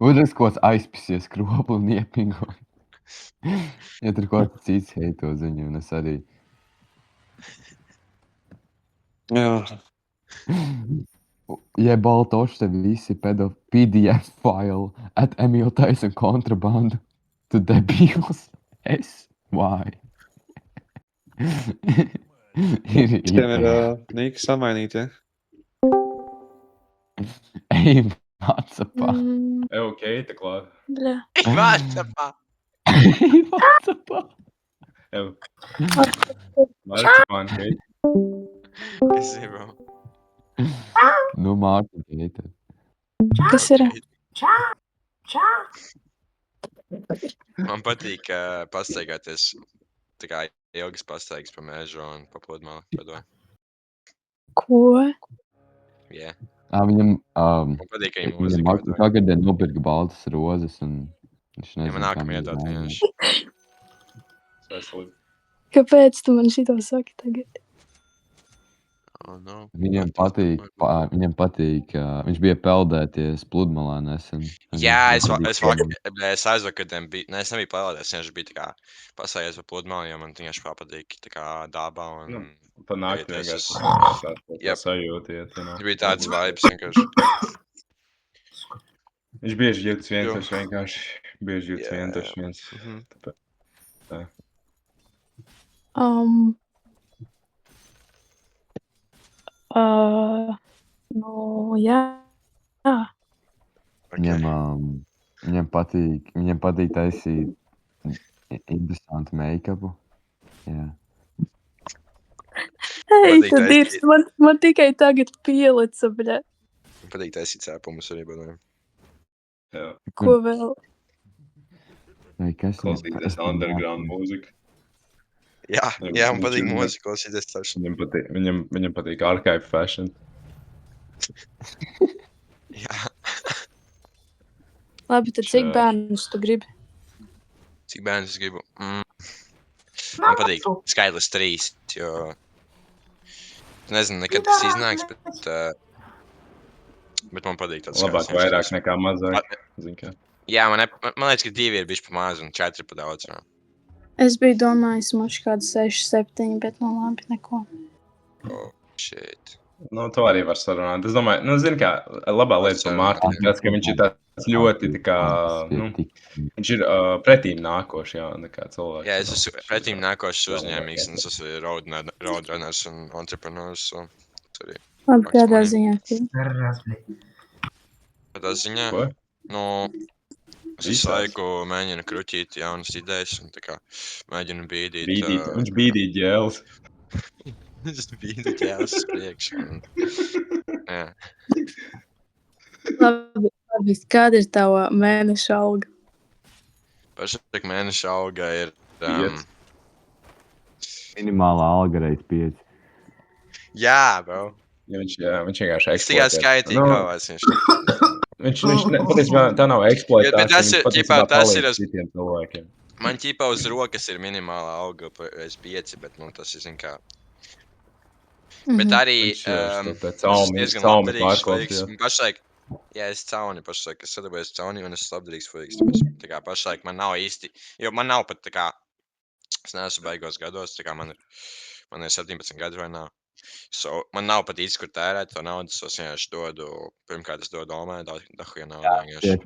Udras kods aizpisies kropu un iepingo. Ja tur kaut kas cits heito ziņu, un es arī. Jā. Ja baltoši te visi PDF file at Emil Tyson kontrabandu, tu debils. Why? Tiem ir nīki samainīt, ja? Ej, Vācapā. Keita klāt. Bļa. Vācapā. Vācapā. Vācapā, Keita. Es zinu. Nu, Mārta Keita. Kas ir? Man patīk pastaigāties tā kā ilgas pastaigas pa mežu un pa pludmali. Ko? Jā. Viņam patīk, ka viņi mūzika. Tagadien nopirka baltas rozes un viņš nezinu, man nākam iedot vienkārši. Kāpēc tu man šito saki tagad? Viņam patīk, viņš bija peldēties pludmalā nesen. Jā, es aizvakardien biju, es nebiju peldēties, viņš bija tā kā pasājies pa pludmali, jo man tieši patīk tā kā dabā un... Panākt vienkārši sajūtiet. Viņš bija tāds vibes vienkārši. Viņš bieži jūtas vienkārši. Bieži jūtas vienkārši viens. Tā. Nu, jā. Viņam patīk taisīt interesantu make-upu. Jā. Hei, Patīk tad ir, taisīt. man tikai tagad pielica, bļa. Patīk taisīt cēpumus arī, bet Jā. Ko vēl? Vai kas Klausīties underground mūziku. Jā, man patīk Viņam- mūzika, klausīties taču. Viņam patīk archive fashion. Jā, Labi, tad cik Čau. bērnus tu gribi? cik bērnus es gribu. Man patīk skaitlis 3, jo... Es nezinu, nekad tas iznāks, bet man patīk tāds Labāk skaitlis. vairāk nekā mazāk. Zin kā. Jā, man liekas, ka 2 ir bišķi pa maz un 4 pa daudz. Jā. Es biju domājis, moši kādu 6, 7, bet nu labi, neko. Oh, shit. Nu, to arī var sarunāt. Es domāju, nu, zini kā, labā lieta par Mārtiņu, tas, ka viņš ir tāds ļoti, tā kā, nu, viņš ir pretīm nākošs, jā, nekā cilvēks. Jā, es esmu pretīm nākošs uzņēmīgs, un es esmu roadrunners un entrepreneurs. So, tas arī Labi, kādā manī. ziņā? Tu? Tādā ziņā, Ko? nu, es visu laiku mēģinu kruķīt jaunas idejas un tā kā mēģinu bīdīt. Viņš bīdīja ģēles. Es bīdu ķēles uz priekšu. Jā. Labi, kāda ir tava mēneša alga? Pašlaik mēneša alga ir... Minimālā alga reiz 5. Jā, bro. Ja viņš vienkārši Es tikai skaitīju galvās. Viņš patiesībā tā nav eksploatācija. Bet tas ir, viņš ķipā, patiesībā tas ir palīdz uz... citiem cilvēkiem. Man ķipā uz rokas ir minimālā alga reiz 5, bet, nu, tas ir, zin kā... Bet arī... Viņš caumi pārklausījās. Pašlaik, jā, es cauni pašlaik, es sadarbojos cauni un es labdarīgs fuliks, tāpēc, tā kā pašlaik man nav īsti, jo man nav pat, tā kā, es neesmu baigos gados, tā kā man ir 17 gadi vai nav. So, man nav pat īsti, kur tērēt to naudu, so es vienkārši dodu, pirmkārt es dodu Omai, dahuja naudu vienkārši.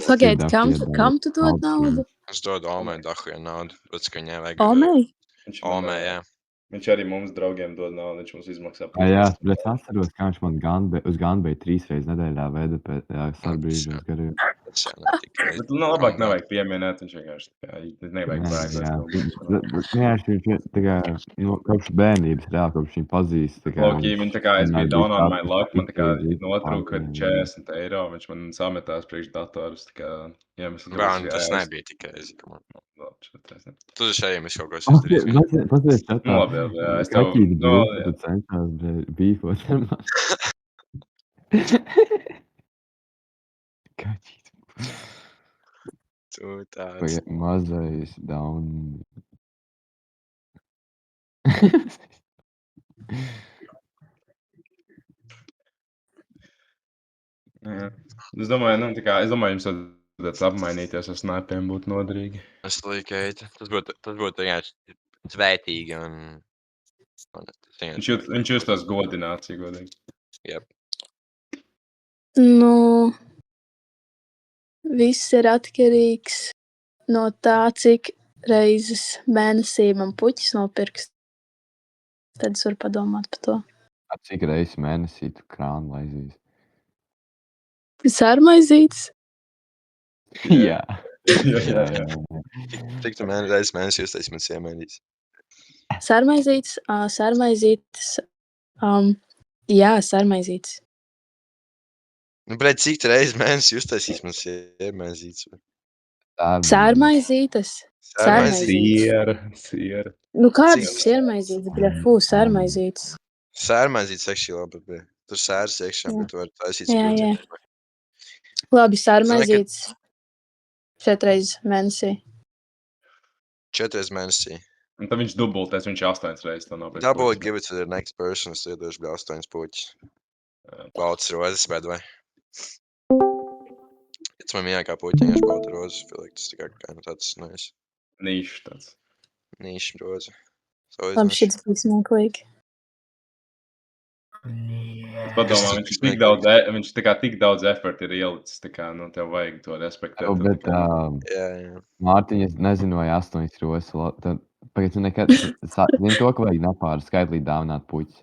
Pagaidi, kam tu dod naudu? Es dodu Omai dahuja naudu, pēc, ka viņai vajag... Omei? Omai, jā. Viņš arī mums draugiem dod naudu, viņš mums izmaksā. Jā, bet es atceros, ka viņš man uz Ganbeju 3 reizes nedēļā veda pēc sarbrīžas gariem. Tas jau netika. Bet, nu, labāk nevajag pieminēt, viņš vienkārši, tā kā, nevajag Jā, viņš tā kā, nu, kopš bērnības, reāli, kopš viņa pazīst. Lokī, viņa tā kā, es biju down on my luck, man tā kā notrūka 40 eiro, viņš man sametās priekš datorus, tā kā, jā, mēs... Bān, tas nebija tikai, es domāju. Tu taču arī mēs kaut ko esam izdarījis. Pazies čatā. Nu, labi, jā, es tev... Kaķīt Nu, būtu, jā. tu centās bīfot ar mani. Kaķīt būtu. Tu tāds. Mazais down. Jā. Es domāju, nu, tā kā, jums vajadzētu apmainīties ar snipiem būtu noderīgi. Es liekai, tas būtu vienkārši svētīgi un... Viņš justos godināts, ja godīgi. Jep. Nu, viss ir atkarīgs no tā, cik reizes mēnesī man puķis nopirks. Tad es varu padomāt par to. Cik reizes mēnesī tu krānu laizīs? Sārmaizītes? Jā. Jā. Cik tu reizes mēnesī uztaisi man siemēnīs? Sārmaizītes, jā, sārmaizītes. Nu, bļaļ, cik tu reizes mēnesī uztaisīs man siemēnītes? Sārmaizītes. Siera. Nu, kādas sērmaizītes, bļa, sārmaizītes. Sērmaizītes actually labi, bet tur sēras iekšā, bet tu vari taisīt Jā, jā. sprūdzi. Labi, sārmaizītes 4 reizes mēnesī. 4 reizes mēnesī. Un tad viņš dubultēs, viņš 8 reizes to nopirks. Double give it to the next person, es iedošu bļa 8 puķis. Baltas rozes, bet vai? Tas man mīļākā puķi, vienkārši balta rozes, feel like tas tā kā tāds nice. Nīšs tāds. Nīšs roze. Labi, šis bija smieklīgi. Padomā, viņš tik daudz effort ir ielicis, tā kā, nu, tev vajag to respektēt. Bet, Mārtiņ, es nezinu, vai 8 rozes, tad Pagaid, tu nekad zini to, ka vajag nepāru skaitlī dāvināt puķis.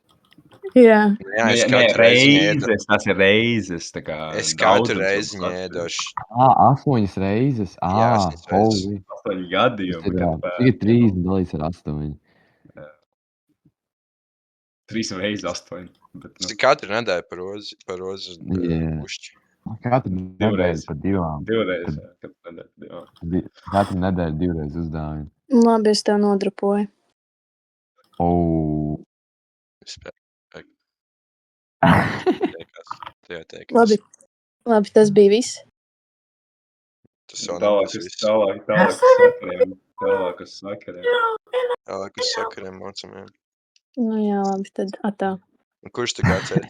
Jā. Jā, es Nē, katru reizi ēdu. reizes, tas ir reizes, tā kā Es katru daudzums reizi un ēdošu. 8 reizes? Jā, 8 reizes. Holy. 8 Tas gadījumi, ir, kad cik ir 3 dalīts ar 8? 3 reizes 8. Bet, Tas nu, ir katru nedēļu par rozi Jā. pušķi. Katru nedēļu divreiz. pa 2. Divreiz, jā, katru nedēļu, jā. Katru nedēļu 2 reizes uzdāvina. Labi, es tev nodrupoju. Oh. Labi, tas bija viss. Tas jau Tālāk nebūs uz viss. sakariem. Tālāk uz sakariem. Tālāk uz sakariem mocamiem. Nu jā, labi, tad atā. Un kurš tu kāds ēd?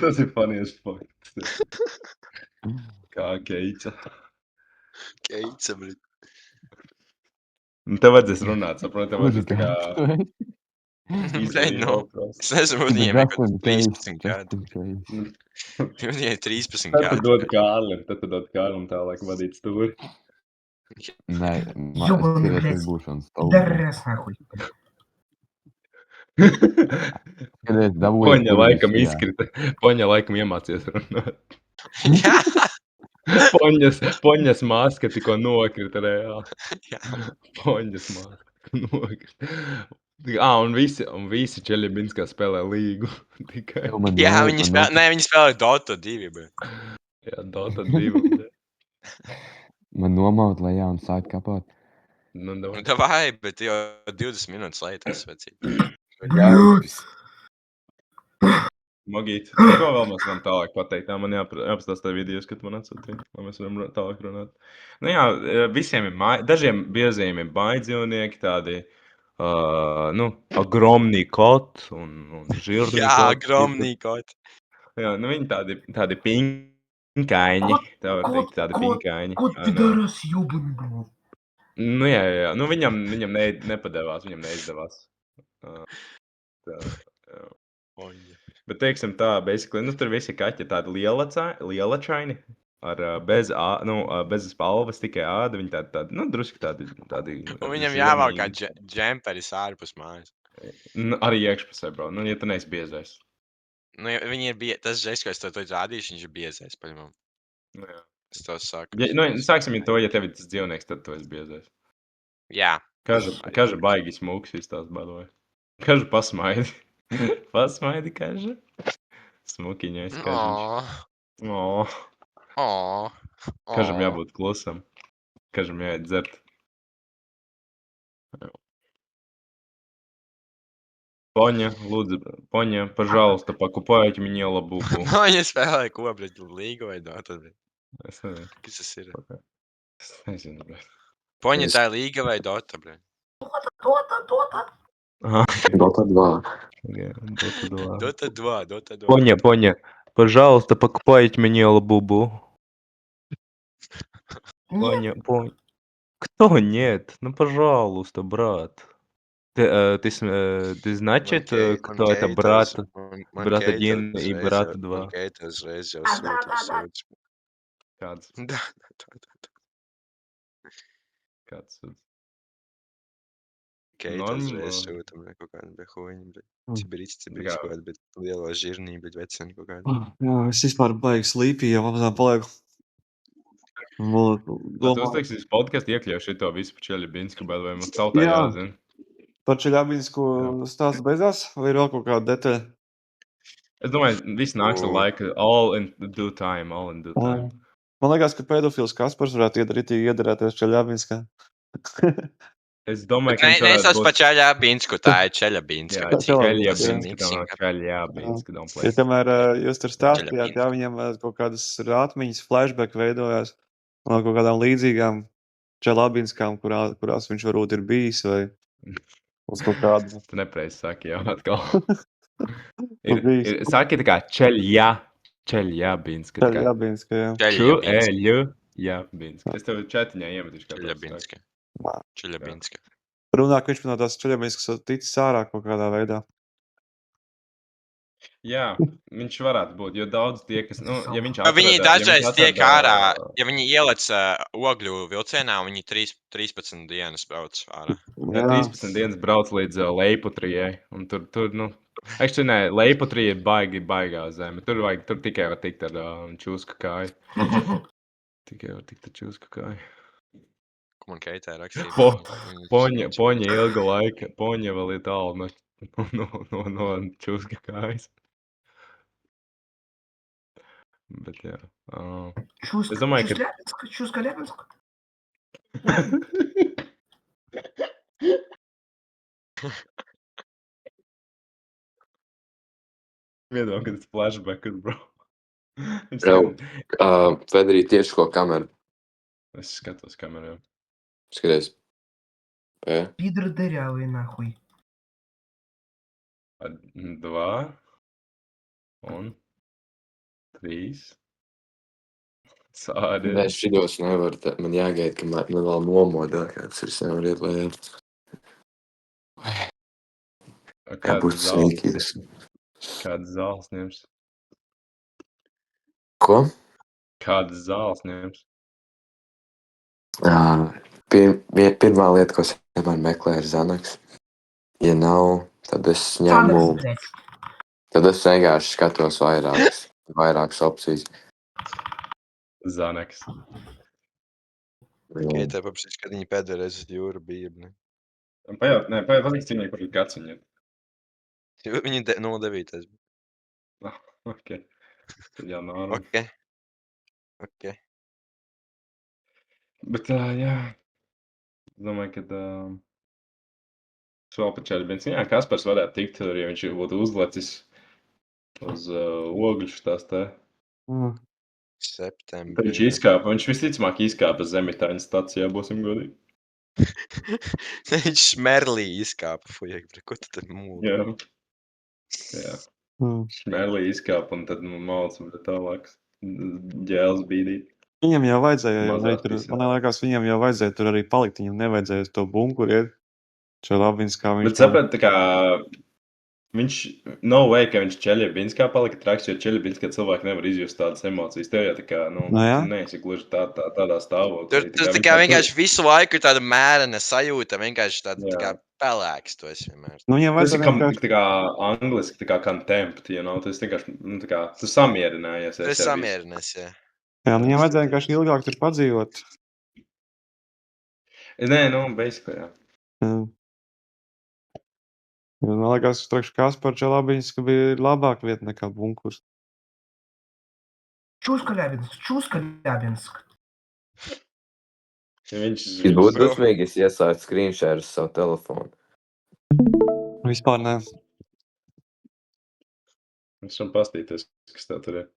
Tas ir funniest fakts. Kā Keica. Keica, bļi. Un tev vajadzēs runāt, saproti, tev vajadzēs tā kā... Bļi, nu, es nezinu, viņiem ir kaut 13 gadu. Viņiem ir 13 Tad tu gadu. dod Kārlim tālāk vadīt stūri. Nē, Ёбаный, es блядь, būšu un stāvu. пидорас, нахуй. Kad es dabūju Poņa kurvi laikam šajā. izkrita. Poņa laikam iemācies runāt. Jā. Poņas māska tikko nokrita reāli. Jā. Poņas māska nokrita. Un visi Čeļabinskā spēlē līgu. Tikai. Jā, viņi spēlē Dota 2, bļi. Jā, Dota 2. Man nomaut lejā un sāk kapāt. Nu, Nu, davai, bet jau 20 minūtes laikas, vecīt. Блядь. Magīt, ko vēl mēs varam tālāk pateikt? Tā man jāpastāstā videos, kad man atsūtīja, lai mēs varam tālāk runāt. Nu jā, visiem ir dažiem biezajiem ir baidzīvnieki, tādi, agromnī kot un žirnī kot. Jā, agromnī kot. Jā, nu viņi tādi pinkaiņi, tā var teikt, tādi pinkaiņi. Кот пидорас, ёбаный, блядь. Nu jā, nu viņam nepadevās, viņam neizdevās. Jā. Bet teiksim tā, basically, nu tur visi kaķi tādi lielačaini, bez spalvas, tikai āda, viņi tādi, nu druski tādi. Un viņam jāvalk kā džemperis ārpus mājas. Nu, arī iekšpusē, bro, nu ja tu neesi biezais. Nu, viņi ir tas žeks, ko es to rādīšu, viņš ir biezais, paņemam. Nu jā. Es to saku. Sāksim to, ja tev ir tas dzīvnieks, tad tu esi biezais. Jā. Kaža baigi smūks izstās, badoja. Kaža pasmaidi. Pasmaidi, kaža. Smukiņais kažiņš. Kažam jābūt klusam. Kažam jāiet dzert. Poņa, lūdzu, Poņa, пожалуйста, покупайте мне лабубу. Poņa spēlē ko, bļaļ, līgu vai Dota, bļaļ? Es nezinu. Kas tas ir? Es nezinu, bļaļ. Poņa tā ir līga vai Dota, bļaļ? Dota. Dota 2. Dota 2. Поня, пожалуйста, покупайте мне лабубу. Поня. Кто нет? Ну, пожалуйста, брат. Ты значит, кто это брат? Брат 1 и брат 2. Man Keita uzreiz jau sūta. Kāds? Da. Kāds? Keita uzreiz sūta, man kaut kāda behuņa, bet Cibirīts kaut kāda, bet lielo žirnī, bet veceni kaut kāda. Jā, es vispār baigi slīpī, jau apmēram palieku. Tu uzteiksies podcastu iekļauju šito visu par Čeļabinsku, bet vai mums tautā jāzina? Par Čeļabinsku stāstu beidzās, vai ir vēl kaut kāda detaļa? Es domāju, viss nāks ar laiku, all in due time. Man liekas, ka pedofils Kaspars varētu iedarēties Čeļabinskā. Es domāju, ka viņš varētu būt... par Čeļabinsku, tā ir Čeļabinska. Čeļabinsku. Ja kamēr jūs tur stāstījāt, jā, viņam kaut kādas atmiņas, flashback veidojās no kaut kādām līdzīgām Čeļabinskām, kurās viņš varbūt ir bijis, vai uz kaut kādu... Tu nepreiz saki, jā, atkal. Saki tā kā Čeļabinska. Čeļabinska, jā. Čeļabinska. Es tev četiņā iemetīšu kā Čeļabinska. Čeļabinska. Runā, ka viņš no tās Čeļabinskas ticis ārā kaut kādā veidā. Jā, viņš varētu būt, jo daudz tie, kas, nu, ja viņš Viņi atveda, dažreiz tiek ārā, ā, ja viņi ieliec ogļu vilcienā, viņi 13 dienas brauc ārā. jā, 13 dienas brauc līdz Leiputrijai, un tur, nu, actually, nē, Leiputrija ir baigā zeme, tur tikai var tikt ar čūska kāju. Tikai var tikt ar čūska kāju. Ko man Keitē rakstīja? Poņa ilga laika, poņa vēl ir tālu no čūska kājas. Bet jā. Es domāju, ka... Чушка-Ляпинск? Viedomā, kad tas flashbackus, bro. Federī, tieši ko kameru? Es skatos kamerā. Skaties. Пидор дырявый, нахуй. 2 un 3. Sādi. Nē, šitos nevar, man jāgaida, ka man vēl nomodā, kāds ir sev iet lejā. Jābūt sveikīgas. Kādas zāles ņems? Ko? Kādas zāles ņems? Pirmā lieta, ko es vienmēr meklēju, ir Zanaks. Ja nav, tad es ņemu... Tad es vienkārši skatos vairākas opcijas. Zanaks. Keitē paprasīs, kad viņi pēdējā reizi uz jūru bija, ne? Patīk cīnīgi, kur gads viņiem. Viņi 09. Ok. Tad jā, nāru. Ok. Bet, jā. Es domāju, ka... Vēl pa 4 benzīni. Jā, Kaspars varētu tikt, ja viņš būtu uzlecis uz ogļu tās te. Septembrī. Tad viņš izkāpa. Viņš visticamāk izkāpa Zemitāņu stacijā, būsim godīgi. Viņš Šmerlī izkāpa, fujek, ko tu tad mūli? Jā. Šmerlī izkāpa un tad malc tālāk ģēles bīdīt. Viņam jau vajadzēja, man liekas, viņam jau vajadzēja tur arī palikt, viņam nevajadzēja uz to bunkuru iet. Čelabinskā viņš... Bet saprat, tā kā viņš, no way, ka viņš Čeļabinskā palika traks, jo Čeļabinskā cilvēki nevar izjust tādas emocijas. Tev jau tā kā, nu, tu neesi gluži tādā stāvoklī. Tur tā kā vienkārši visu laiku ir tāda mērena sajūta, vienkārši tāds tā kā pelēks tu esi vienmēr. Nu, viņam tas ir vienkārši... tā kā angliski, tā kā contempt, you know, tas vienkārši, nu, tā kā, tu samierinājies. Tu samierinies, jā. Jā, viņam vajadzēja vienkārši ilgāk tur padzīvot. Nē, nu, basically, jā. Man liekas, Kaspar Čelabinska bija labāka vieta nekā bunkurs. Čuska-Ляпинск. Es būtu dusmīgi, es iesācu screenshare uz savu telefonu. Vispār ne. Es varam pastīties, kas tā tur ir.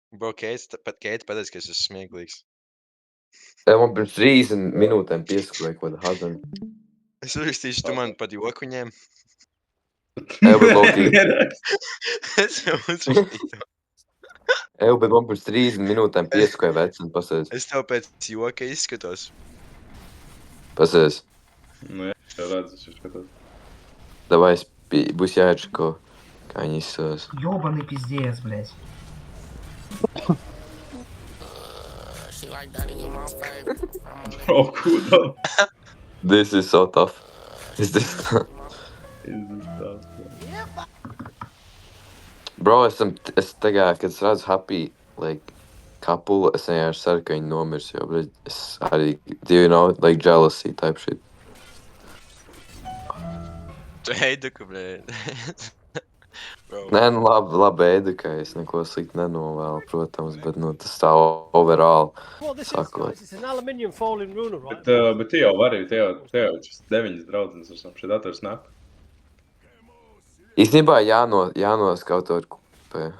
Bro, Keita pateic, ka es esmu smieklīgs. Man pirms 30 minūtēm pieskrēja kaut kāda hazana. Es uzrakstīšu, tu man pat joku ņem. Bet Loki. Es jau uzrakstīju. Bet man pirms 30 minūtēm pieskrēja veci un pasēs. Es tev pēc joka izskatos. Pasēs. Nu jā, jau redzu, es skatos. Давай, būs jāiečko, kā viņi izsās. Ёбаный пиздец, блядь. Bro, kudo? This is so tough. Bro, es tagad, kad es redzu happy, like, couple, es vienkārši ceru, ka viņi nomirs, jo, bet es arī, do you know, like, jealousy type shit. Tu Eiduku, blēd. Nē, nu labi Eidukai, es neko slikti nenovēlu, protams, bet, nu, tas tā overall sakot. Bet tu jau vari, te jau 9 draudzenes esam šeit atver snap. Īstenībā jānoskautot kupē.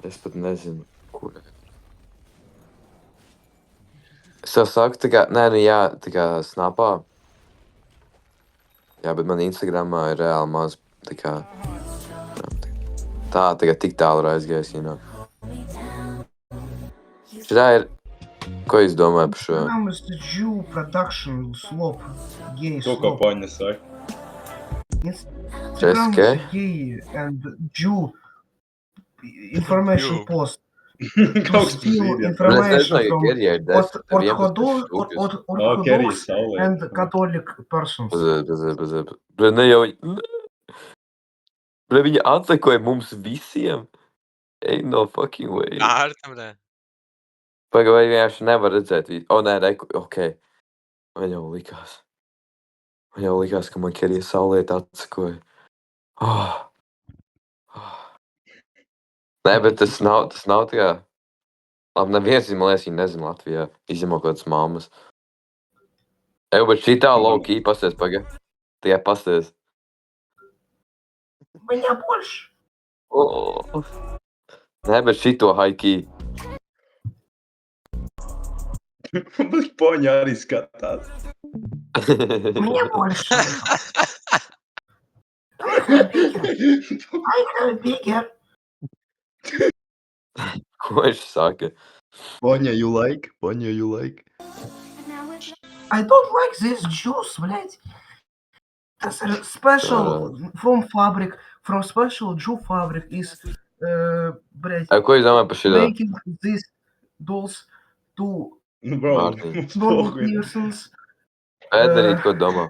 Es pat nezinu, kur. Es jau saku, tā kā, nē, nu jā, tā kā snapā. Jā, bet man Instagramā ir reāli maz, tā kā, tā kā tik tālu ir aizgājis, you know. Šitā ir, ko jūs domājat par šo? Там студiju production слоп, гей To, ko слоп. Poņa saka. Instagram Jessica? gay and Jew information Jew. post Kaut to kas par steal zīdiem. Es information nezinu, from Kerija ir 11 Orthodox štukas. Kerija Orthodox saulē. and Catholic persons. Bet ne jau... Bet viņa atsakoja mums visiem? Ain't no fucking way. Ārta, bre. Paga, vai vienkārši nevar redzēt visu? O, nē, reku, ok. Man jau likās. Ka man Kerija saulēt atsakoja. Oh. Nē, bet tas nav tā kā... Labi, neviens, man liekas, viņi nezina Latvijā. Izņemot kaut kādas mammas. Bet šī tā low-key, pasties, paga. Tikai pasties. Меня больше. Oh. Nē, bet šito high-key. Bet poņa arī skatās. Меня больше. I have bigger. Ko viņš saka? Poņa, you like? I don't like this juice, блядь. Tas ir special from fabric, from special Jew fabric is, блядь, Ko jūs domājat par šito? making these dolls to Bro, normal persons. Pēterīt, ko domā?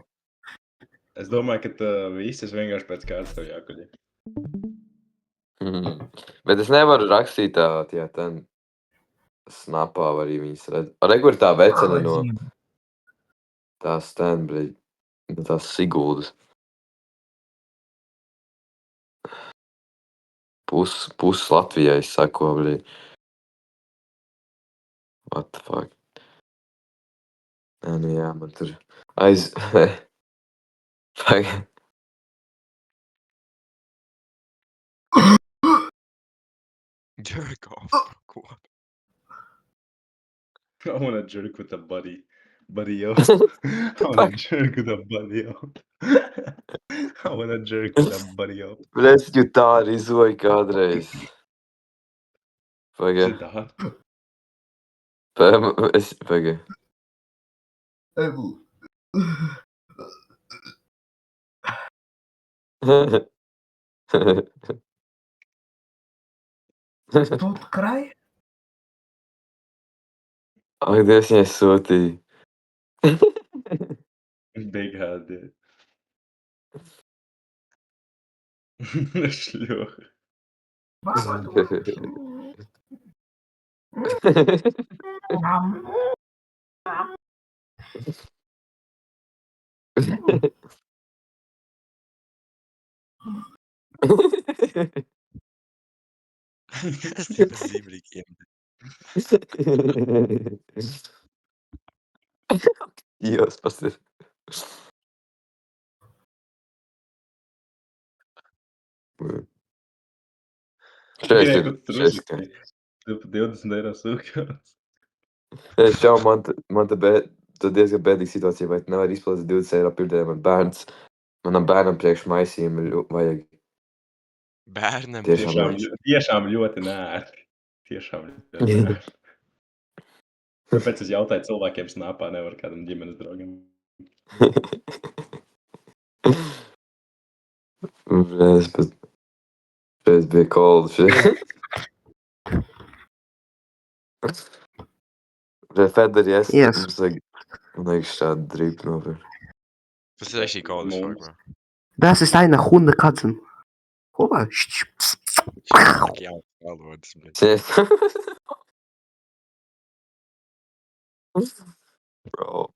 Es domāju, ka tā visas vienkārši pēc kārtas tev jākuļi. Bet es nevaru rakstīt tā ten snapā, var arī viņas redz. Rekur tā vecene no tās ten, bļeļ, no tās Siguldas. Pus Latvijai sako, bļeļ. What the fuck? Nē, nu jā, man tur Pagaid. Jerk off. Ko? I wanna jerk with a buddy. Buddy out. I wanna jerk with a buddy out. I wanna jerk with a buddy out. Bet es viņu tā arī izvoju kādreiz. Pagaid. Pagaid. Тут край. Ak, Dievs, viņai sūtīja. Big head, dude. Šļoha. Kas tie par zīmīgiem? Jūs, pasties. Šeit. Tu pa 20 eiro sūkās. Es čau, man tu diezgan bēdīga situācija, vai tu nevar izpildīt 20 eiro pirmdienā man bērns. Manam bērnam priekš maisījumu vajag. Bērnam? Tiešām ļoti nērti. Tiešām ļoti nērti. Kāpēc es jautāju cilvēkiem snapā, nevar kādam ģimenes draugam? Šeit bija cold shit. Federi, es vajag šādu drību nopirkt. Tas ir actually cold as fuck, bro. Das ist eine Hundekatze. Hola. Jā, valodas, bļeļ. Bro.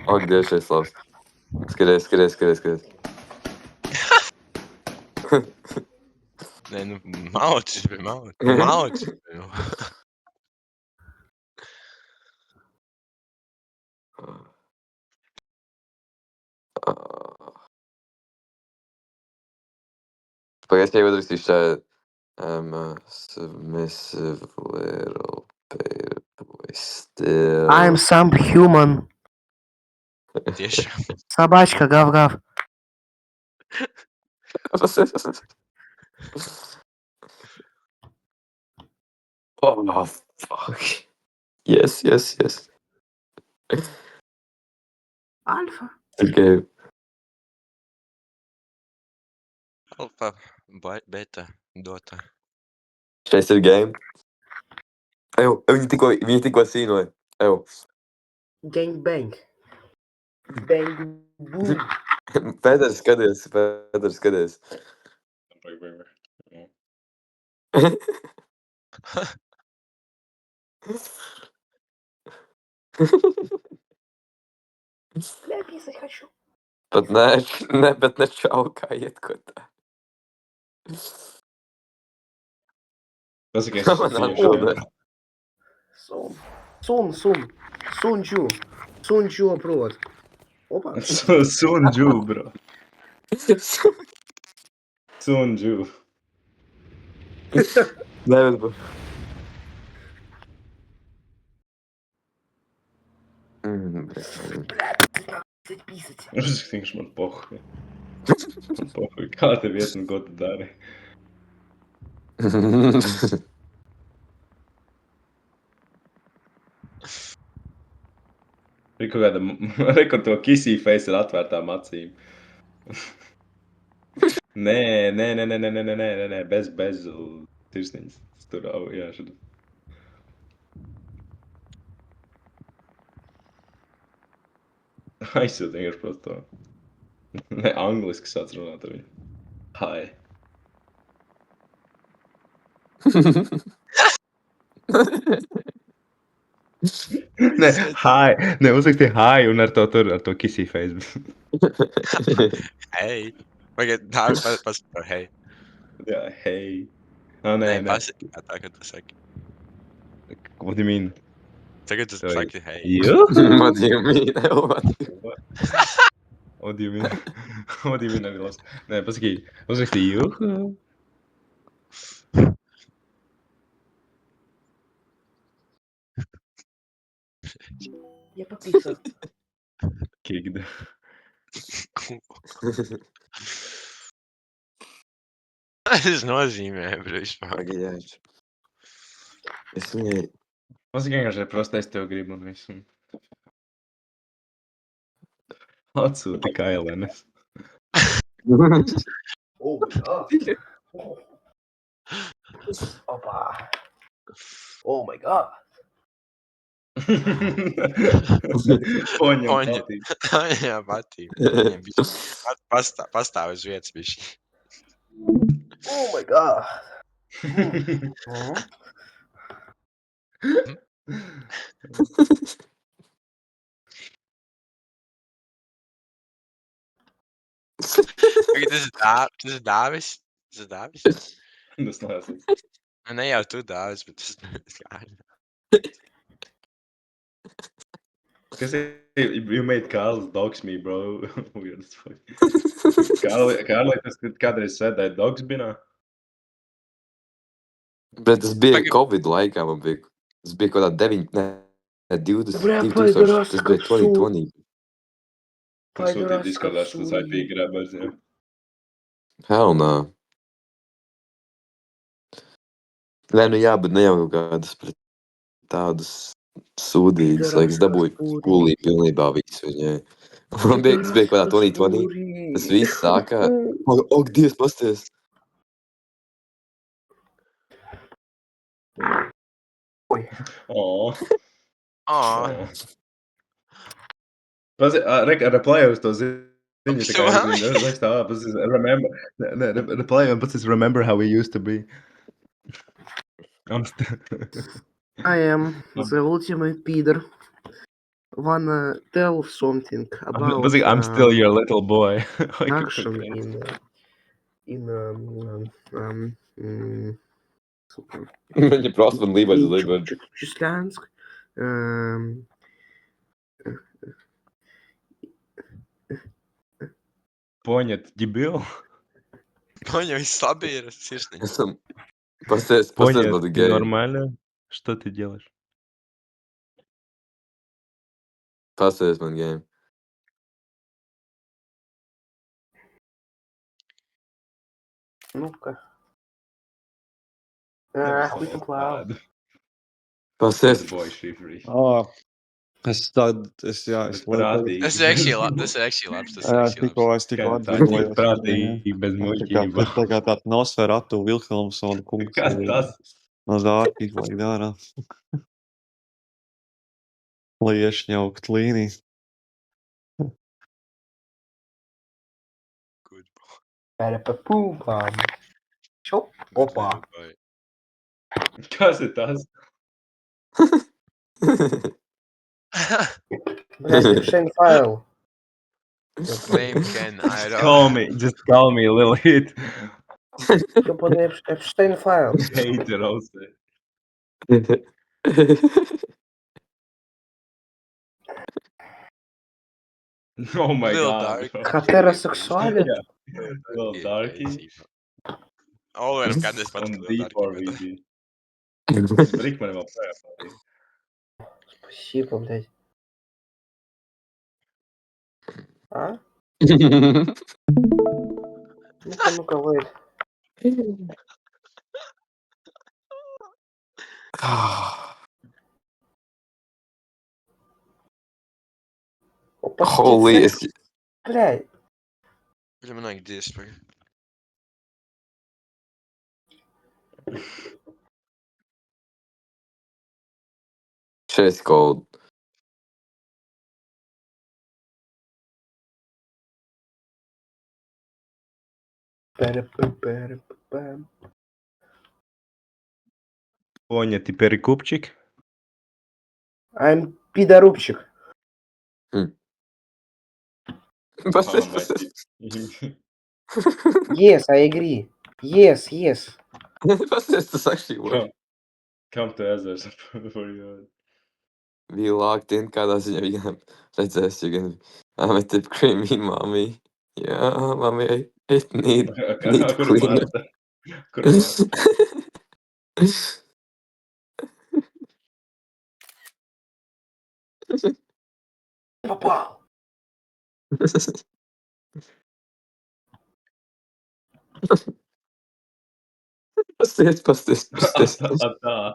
Ak, Dievs, šeit labs. Skaties. Nē, nu, maučis, bet maučis. Pagaid, es jau atrakstīšu šeit. Submissive little baby still. I'm some human. Tiešām. Собачка, гав-гав. Oh, fuck. Yes. Alpha. Okay. Alfa, beta, dota. Šeit ir game. Eju, viņi tikko sīnoja. Eju. Gang bang. Bang boom. Pēters, skaties. Бля, писать хочу. Bet ne čaukā iet, ko tā. Pasakies, es Man esmu atbildē. Sunju prot. Opa. Sunju, bro. Sunju. Nevis, bro. Писать. Es zinu, man pohuj. Man pohuj, kā tev iet un ko tu dari? Rekur to kissy face ar atvērtām acīm. Nē, bez sirsniņas. Tur, jā, šad. Aizsūt vienkārši prot to. Ne, angliski sāc runāt ar viņu. Hi. Nē, hi. Nē, uzraksti hi un ar to kissy face. Hei. Vajag Dāvis pasaka par hei. Jā, hei. Nē. Pasaka tā, ka tu saki. What do you mean? Tagad tu saki hei. You? What do you mean? What do you mean? What do you mean? Nē, pasaki, uzraksti you? Я пописал. Kicked. Tas nozīmē, bro, vispār. Pagaidāj. Es viņai... Pasaki vienkārši prostais tev gribu un visu. Atsūti Kailenes. Oh my god. Opa. Oh my god. Poņam patīk. Jā, patīk. Pastāv uz vietas bišķi. Oh my god. Tas ir Dāvis? Tas ir Dāvis? Tas neesmu. Ne jau tu Dāvis, bet tas ir Kas ir? You made Carl's dogs me, bro. Weird as fuck. Kārli, tas kādreiz sēdēja dogs binā? Bet tas bija Covid laikā, man bija. Tas bija kaut kā 20, 2000. Tas bija 2020. Sūtīt izskatās, tas IP grabers, jā. Hell no. Nē, nu jā, bet ne jau kaut kādas pret tādus sūdīgas, lai es dabūju skolī pilnībā visu viņai. Man bija, tas bija kaut kā 2020. Tas viss sākā. Ak, Dievs, pasties! Oh. Reply uz to ziņu, tā kā rakstā, remember how we used to be. I am the ultimate Peter. Wanna tell something about I'm still your little boy. action Viņa prosta man lībaļ uz lībaļ. Числянск. Понят, дебил. Понял, viss labi ir, sirsniņa. Pasties, Понят, man game. нормально. Что ты делаешь? Pasties man game. Ну-ка. Хуй там клал. Pasties. Boy, she free. Es jā, es Prātīgi. Tas ir actually labs. Tas ir actually labs. Jā, es tikko Kā atdzīvojos. prātīgi bez Tā muļķība. kā tāds Nosferatu Vilhelmsona kungs Kas tas? no zārka izlaid ārā. Lai iešņaukt līnijas. Pērapapūpām. Šup, opā. Kas ir tas? Блядь, Epstein file. Blame Ken, I Just call me Lilith. Ёбаный Epstein file. Hater also. Oh my Little god. dark. bro. Heterosexuāli? Yeah. Little darky. Oliveram kādreiz On patika deep Little or Darky. VG. Брик man vēl patīk. Спасибо, блядь. А? Ну-ка, wait. Опа, Holy, es, блядь. Viņam man vajag dispēju. shit's cold. Пәрапапәрапапам. Поня, ты перекупчик? I'm пидорубчик. Pasties, Oh, pasties. Matthew. Yes, I agree. Yes, yes. Pasties, tas actually works. Come to others for you. Bija locked in kādā ziņā viņam redzēs, ja gan I'm a tip creamy mommy. Jā, mommy, I need Kur cleaner. Marta? Kur Marta? Попал. Pasties, pasties, pasties. Tā.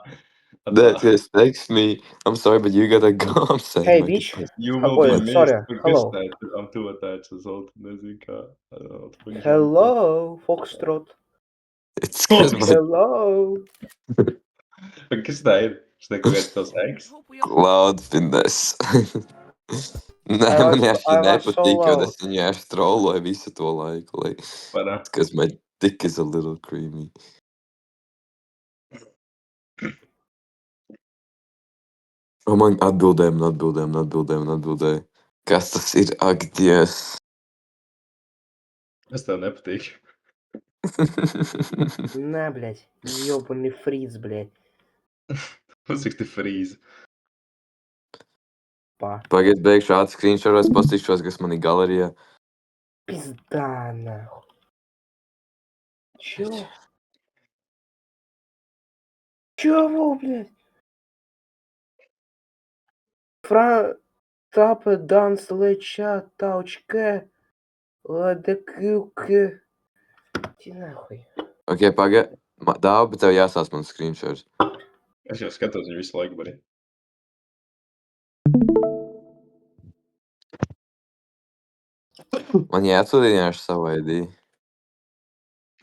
That just text me. I'm sorry, but you gotta go. I'm saying, Hey, like, bitch. You will Oi, be missed. sorry. Kur Hello. kas tā? I'm too attached uz Zoltu, nezinu kā. I don't know what the fuck is Hello, Foxtrot. it's because my Hello. wrong. Kas tā ir? Tas neko viens tavs ex? cloud finesse. Nē, I man was jāši so nepatīk, jo loud. es viņu jāši trolloju visu to laiku. Like, Parā. because my dick is a little creamy. O man atbildēja. Kas tas ir? Ak, Dievs. Es tev nepatīk. На, блядь. Ёбаный фриз, блядь. Cik tu frīzi. Па. Pagaidiet, beigšu ātri screenshotās, pastīšos, kas man ir galerijā. Пизда, нахуй. Чё? Чего, блядь? Тапа данс леча таучке. Ладекюке. Иди нахуй. Ok, pagaid. Dāva, bet tev jāsās man screenshots. Es jau skatos viņu visu laiku, buddy. Man jāatsūtījuši savu ID.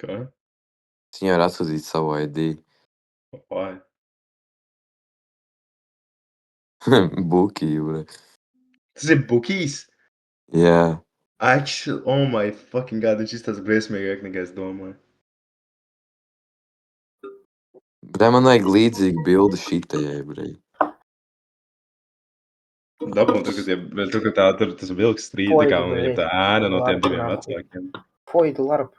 Kā? Es viņai varu atsūtīt savu ID. Why? Buki, jūre. Tas ir Bukijs? Jā. Actually, oh my fucking god, viņš izstāsta briesmīgāk nekā es domāju. Bet man vajag līdzīgu bildi šitajai, brei. Dabūn, tur, ka tā, tur tas vilks strīd, tā kā un viņam tā ēna no tiem diviem vecākiem. Фойд ларп.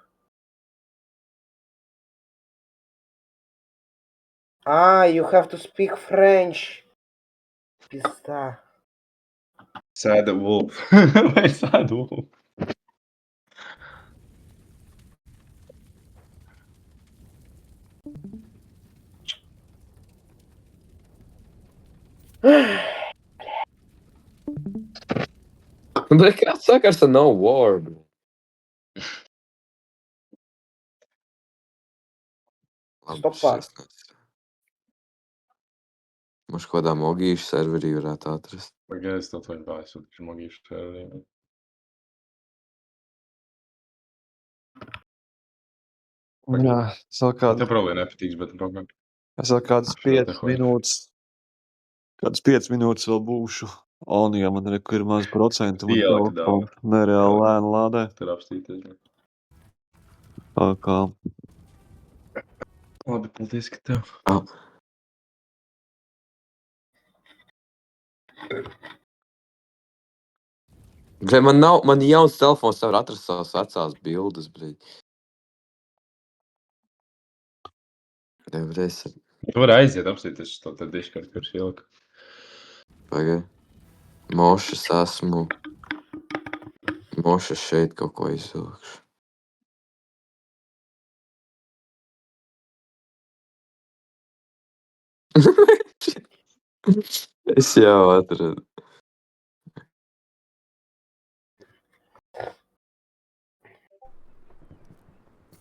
You have to speak French. Пизда. Sad wolf. Vai sad wolf? Bet kāds sakars ar no war, bro? Stopā. Mums kādā mogīšu serverī varētu atrast. Pagaidzi, to viņu pārsūtīšu mogīšu serverī. Jā, es vēl Tev kādu, probably nepatiks, bet kaut kā es vēl kādas šo te 5 hoju. minūtes, vēl būšu. Onijā man ir kur maz procentu, man Ielika telefonu daudz. nereāli lēni lādē. Tur apstīties. Tā kā, Labi, paldies, ka tev. Bļa, man jauns telefons, var atrast savas vecās bildes, bļa. Devreiz. Tu vari aiziet apstīties uz to te Discord, kurš ielika. Pagai. Mošas esmu. Mošas šeit kaut ko izvilkšu. Es jau atradu.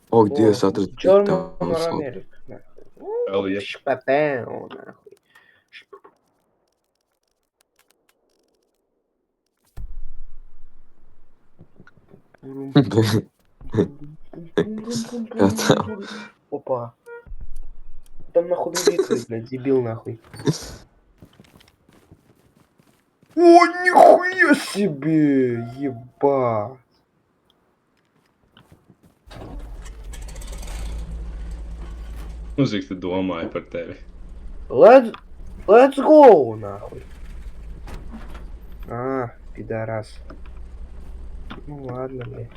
O, Dievs, atradu tik German daudz. or American? Hell yeah. Špatēl, nāhuj. Kā tev? Опа. Там нахуй милиция, блядь, дебил нахуй. О, нихуя себе! Ебать! Nu, cik tu domāji par tevi? Let's go, нахуй. А, пидорас. Ну ладно, блядь.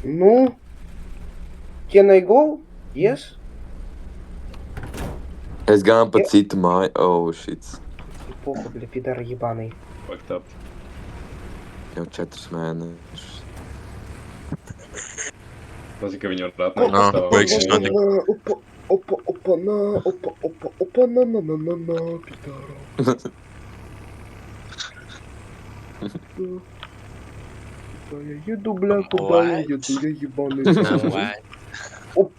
Ну, can I go? Yes? Es gāju pa citu māju. Oh, shit. Похуй, бля, пидор ебаный. Fucked up. Jau 4 mēnešus. Tas, ka viņi var atnākt Nā, uz tavu beigas notika. Опа, на, пидора. Куда я еду, бля, куда я еду, я ебаный. No way. Оп,